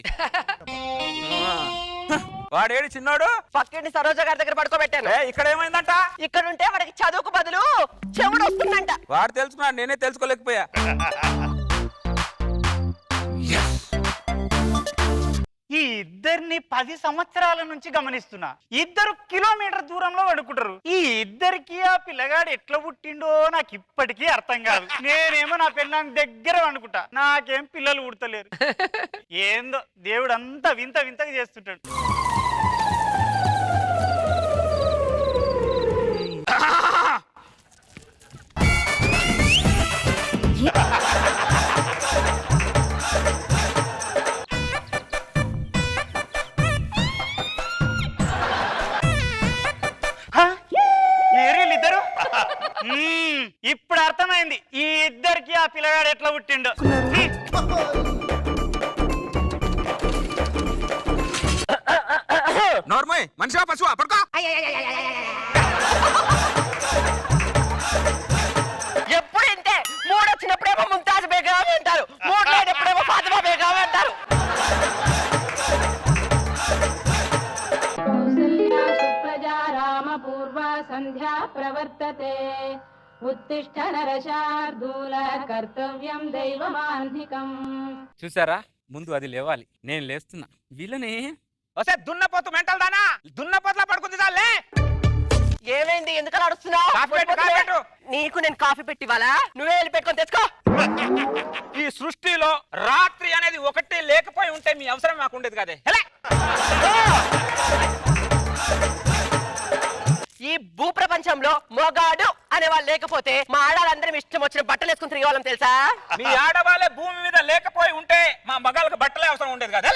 వాడేడి చిన్నాడు పక్కింటి సరోజ గారి దగ్గర పడుకోబెట్టాను. ఇక్కడ ఏమైందంట? ఇక్కడ ఉంటే వాడికి చదువుకు బదులు చెవుడు వస్తుందంట. వాడు తెలుసుకున్నాడు, నేనే తెలుసుకోలేకపోయా. ఈ ఇద్దరిని 10 సంవత్సరాల నుంచి గమనిస్తున్నా. ఇద్దరు కిలోమీటర్ దూరంలో పడుకుంటారు. ఈ ఇద్దరికి ఆ పిల్లగాడు ఎట్లా పుట్టిండో నాకు ఇప్పటికీ అర్థం కాదు. నేనేమో నా పిల్లని దగ్గర వండుకుంటా, నాకేం పిల్లలు పుడతలేరు. ఏందో దేవుడు అంతా వింత వింతగా చేస్తుంటాడు. ఇద్దరు ఇప్పుడు అర్థమైంది ఈ ఇద్దరికి ఆ పిల్లగాడు ఎట్లా పుట్టిండో. నోర్మయ్ మనిషివా పశువా పడుకో. ఎప్పుడు ఇంతే. మూడు వచ్చినప్పుడేమో ముంతాజ్ బేగం అంటారు, మూడు లేనప్పుడేమో ఫాతిమా బేగం అంటారు. సంధ్యా ప్రవర్తతే ఉత్తిష్ట నరశార్దూల కర్తవ్యం దైవమాన్ధికం. చూసారా, ముందు అది లేవాలి, నేను లేస్తున్నా. వీళ్ళని వస్తే దున్నపోతు మెంటల్ దానా, దున్నపోతులా పడుకుంది చాలే. ఏమైంది, ఎందుకలా అడుస్తున్నావు? నీకు నేను కాఫీ పెట్టివాలా? నువ్వే వెళ్ళి పెట్టుకొని తెచ్చుకో. ఈ సృష్టిలో రాత్రి అనేది ఒకటి లేకపోయి ఉంటే మీ అవసరం మాకు ఉండేది కదే. ఈ భూప్రపంచంలో మొగాడు అనే వాళ్ళు లేకపోతే మా ఆడాలందరం ఇష్టం వచ్చిన బట్టలు వేసుకుని తిరిగే వాళ్ళం తెలుసా? మీ ఆడవాళ్ళే భూమి మీద లేకపోయి ఉంటే మా మగాళ్ళకి బట్టలే అవసరం ఉండేది కదా.